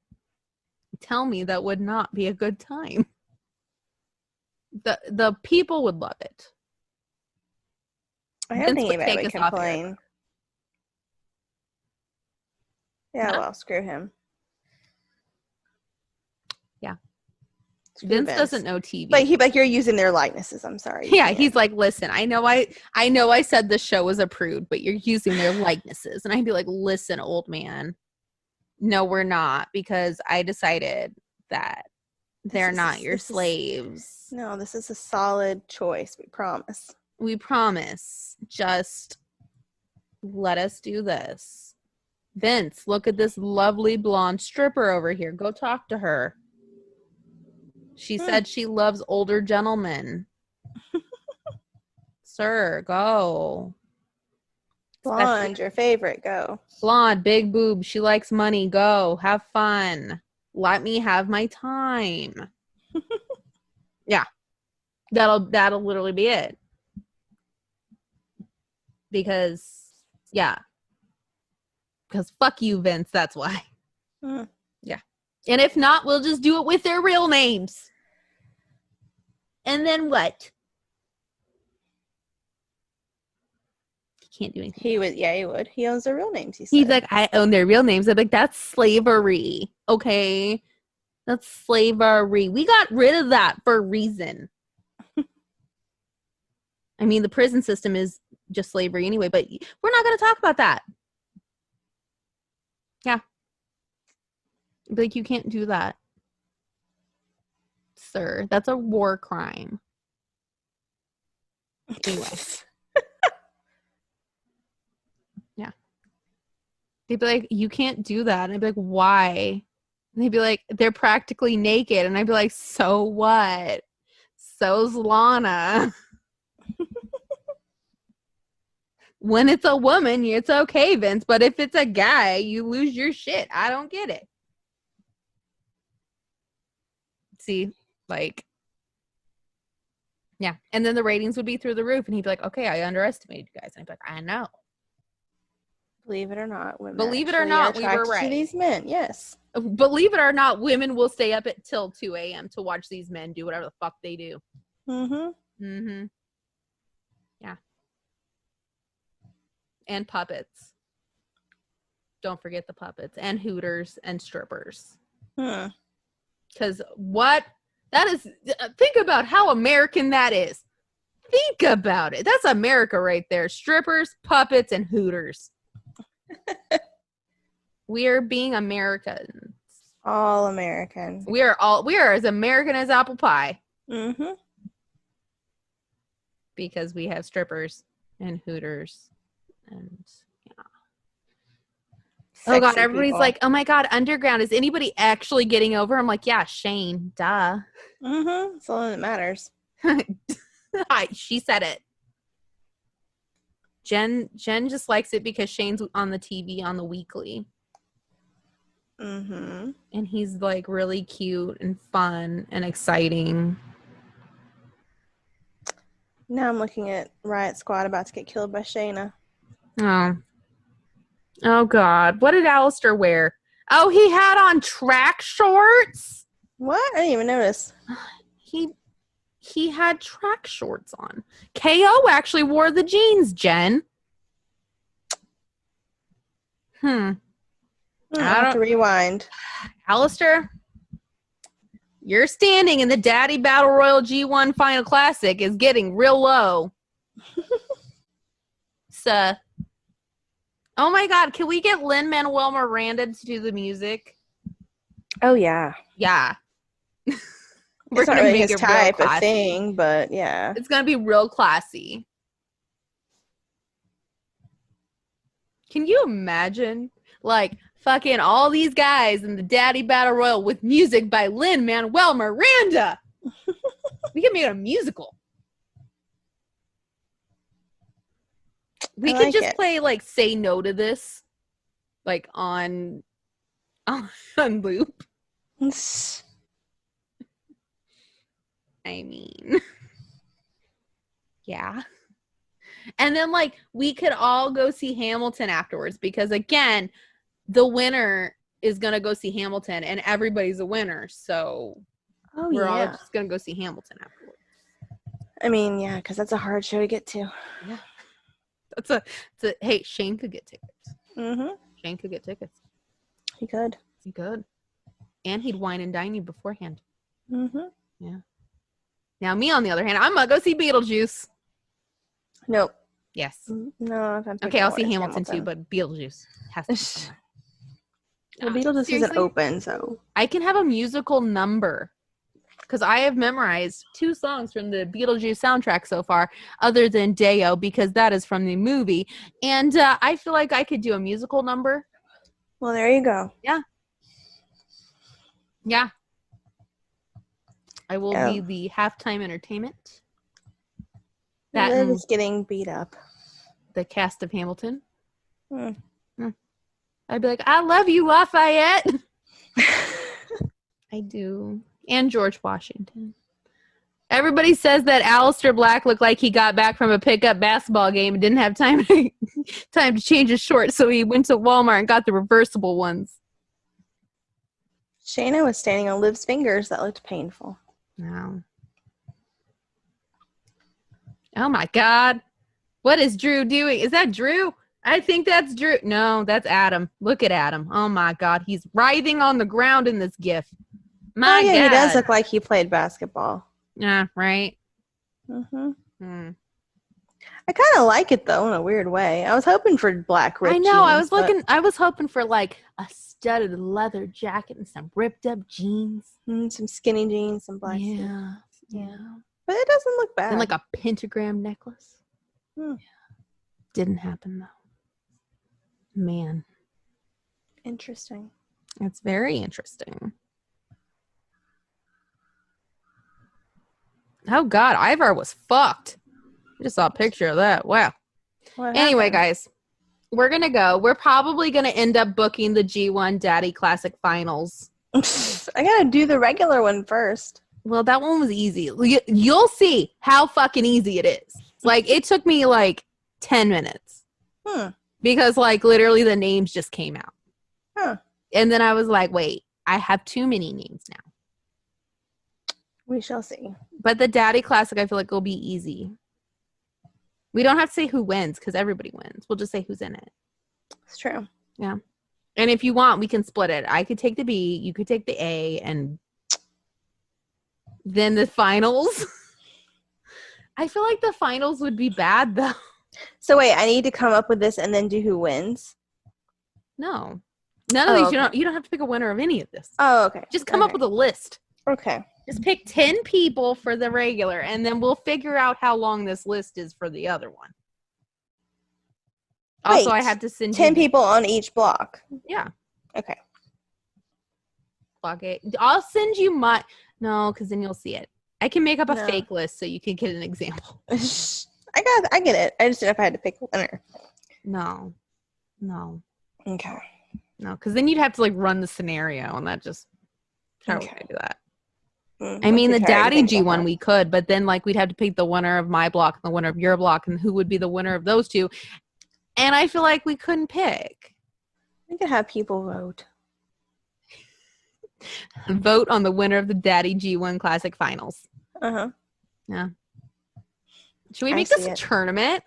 tell me that would not be a good time. The people would love it. I don't think anybody would complain. Yeah, well, screw him. Yeah. Vince doesn't know TV. But you're using their likenesses. I'm sorry. Yeah, he's like, listen, I know I said the show was approved, but you're using their likenesses. And I'd be like, listen, old man. No, we're not, because I decided that they're not your slaves. No, this is a solid choice. We promise. We promise. Just let us do this. Vince, look at this lovely blonde stripper over here. Go talk to her. She said she loves older gentlemen. Sir, go. Blonde, your favorite, go. Blonde, big boob, she likes money, go. Have fun. Let me have my time. Yeah. That'll literally be it. Because fuck you, Vince, that's why. Yeah. And if not, we'll just do it with their real names. And then what? Can't do anything. He would. He owns their real names, he said. He's like, I own their real names. I'm like, that's slavery. Okay. That's slavery. We got rid of that for a reason. I mean, the prison system is just slavery anyway, but we're not going to talk about that. Yeah. Be like, you can't do that, sir. That's a war crime. Anyway. Yeah. They'd be like, you can't do that. And I'd be like, why? And they'd be like, they're practically naked. And I'd be like, so what? So's Lana. When it's a woman, it's okay, Vince. But if it's a guy, you lose your shit. I don't get it. See, like, yeah. And then the ratings would be through the roof. And he'd be like, okay, I underestimated you guys. And I'd be like, I know. Believe it or not, women. Believe it or not, we were right. To these men, yes. Believe it or not, women will stay up till 2 a.m. to watch these men do whatever the fuck they do. Yeah. And puppets. Don't forget the puppets. And hooters and strippers. Because what? That is, think about how American that is. Think about it. That's America right there. Strippers, puppets, and hooters. We are being Americans. All American. We are as American as apple pie. Because we have strippers and hooters and yeah. Sexy oh god, everybody's people. Like, oh my god, underground. Is anybody actually getting over? I'm like, yeah, Shane, duh. That's all that matters. She said it. Jen just likes it because Shane's on the TV on the weekly. And he's like really cute and fun and exciting. Now I'm looking at Riot Squad about to get killed by Shayna. Oh god. What did Alistair wear? Oh, he had on track shorts? What? I didn't even notice. He had track shorts on. KO actually wore the jeans, Jen. I have to rewind. Alistair, your standing in the Daddy Battle Royal G1 Final Classic is getting real low. So, oh my god, can we get Lin-Manuel Miranda to do the music? Oh, yeah. Yeah. We're going to make his type of thing, but yeah. It's going to be real classy. Can you imagine? Like, fucking all these guys in the Daddy Battle Royal with music by Lin-Manuel Miranda. We can make it a musical. We could just play, like, Say No to This. Like, on loop. I mean, yeah. And then, like, we could all go see Hamilton afterwards because, again, the winner is going to go see Hamilton and everybody's a winner. So we're all just going to go see Hamilton afterwards. I mean, yeah, because that's a hard show to get to. Yeah. Hey, Shane could get tickets. Shane could get tickets. He could. And he'd wine and dine you beforehand. Yeah. Now, me, on the other hand, I'm going to go see Beetlejuice. Nope. Yes. No. Okay, I'll see Hamilton too, but Beetlejuice has to be somewhere. Well, Beetlejuice isn't open, so. I can have a musical number. Because I have memorized 2 songs from the Beetlejuice soundtrack so far, other than Deo, because that is from the movie. And I feel like I could do a musical number. Well, there you go. Yeah. I will be the halftime entertainment. Liv is getting beat up. The cast of Hamilton. I'd be like, I love you, Lafayette. I do. And George Washington. Everybody says that Alistair Black looked like he got back from a pickup basketball game and didn't have time to change his shorts, so he went to Walmart and got the reversible ones. Shayna was standing on Liv's fingers. That looked painful. Wow. Oh my god. What is Drew doing? Is that Drew? I think that's Drew. No, that's Adam. Look at Adam. Oh my god. He's writhing on the ground in this gif. My god. He does look like he played basketball. Yeah, right. I kind of like it though in a weird way. I was hoping for black ripped I know. jeans, I was hoping for like a studded leather jacket and some ripped up jeans. some skinny jeans, some black jeans. Yeah. But it doesn't look bad. And like a pentagram necklace. Hmm. Didn't happen though. Man. Interesting. It's very interesting. Oh God, Ivar was fucked. I just saw a picture of that. Wow. Anyway, guys, we're going to go. We're probably going to end up booking the G1 Daddy Classic Finals. I got to do the regular one first. Well, that one was easy. You'll see how fucking easy it is. Like, it took me like 10 minutes. Because like literally the names just came out. And then I was like, wait, I have too many names now. We shall see. But the Daddy Classic, I feel like will be easy. We don't have to say who wins because everybody wins. We'll just say who's in it. It's true. Yeah. And if you want, we can split it. I could take the B, you could take the A, and then the finals. I feel like the finals would be bad though. So wait, I need to come up with this and then do who wins? No. None of these. Okay. You don't have to pick a winner of any of this. Oh, okay. Just come up with a list. Okay. Just pick 10 people for the regular, and then we'll figure out how long this list is for the other one. Also, I have to send 10 people on each block. Yeah. Okay. Block 8. I'll send you my... No, because then you'll see it. I can make up a fake list so you can get an example. I get it. I just didn't know if I had to pick a winner. No. Okay. No, because then you'd have to like run the scenario, and that just... How would I do that? I mean, the Daddy G one we could, but then like we'd have to pick the winner of my block and the winner of your block, and who would be the winner of those two. And I feel like we couldn't pick. We could have people vote. Vote on the winner of the Daddy G1 Classic Finals. Yeah. Should we make this a tournament?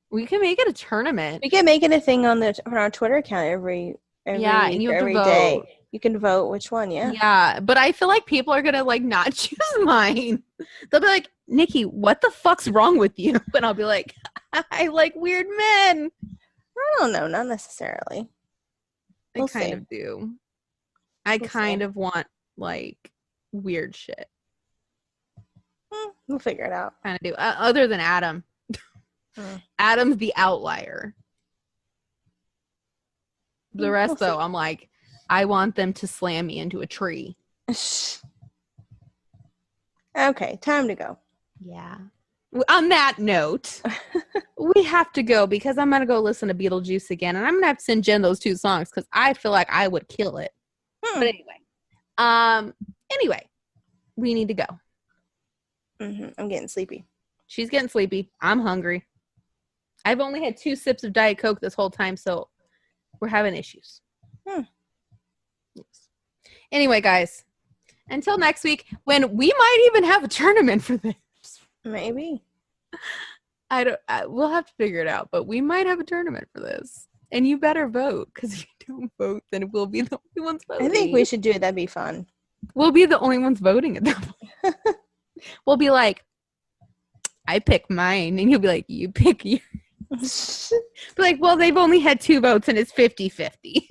We can make it a tournament. We can make it a thing on our Twitter account every and you have every to vote. Day. You can vote which one, Yeah, but I feel like people are gonna like not choose mine. They'll be like, Nikki, what the fuck's wrong with you? And I'll be like, I like weird men. I don't know, not necessarily. I kind of do. I kind of want like weird shit. We'll figure it out. Kind of do. Other than Adam. Adam's the outlier. The rest, though, I'm like, I want them to slam me into a tree. Okay, time to go. Yeah. On that note, we have to go because I'm going to go listen to Beetlejuice again. And I'm going to have to send Jen those 2 songs because I feel like I would kill it. But anyway, we need to go. I'm getting sleepy. She's getting sleepy. I'm hungry. I've only had 2 sips of Diet Coke this whole time, so we're having issues. Yes. Anyway, guys, until next week, when we might even have a tournament for this. Maybe. We'll have to figure it out, but we might have a tournament for this. And you better vote, because if you don't vote, then we'll be the only ones voting. I think we should do it. That'd be fun. We'll be the only ones voting at that point. We'll be like, I pick mine, and you'll be like, you pick yours. Be like, well, they've only had 2 votes, and it's 50-50.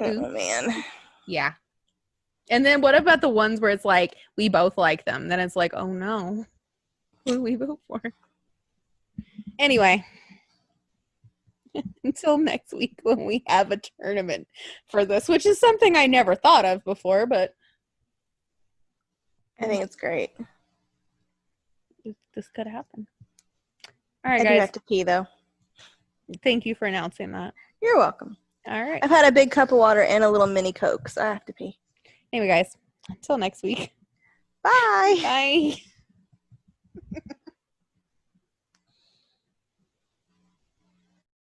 Oh, man. Yeah. And then what about the ones where it's like, we both like them? Then it's like, oh, no. What do we vote for? Anyway. Until next week when we have a tournament for this, which is something I never thought of before, but I think it's great. This could happen. All right, I guys. do have to pee, though. Thank you for announcing that. You're welcome. All right. I've had a big cup of water and a little mini Coke, so I have to pee. Anyway, guys, until next week. Bye. Bye.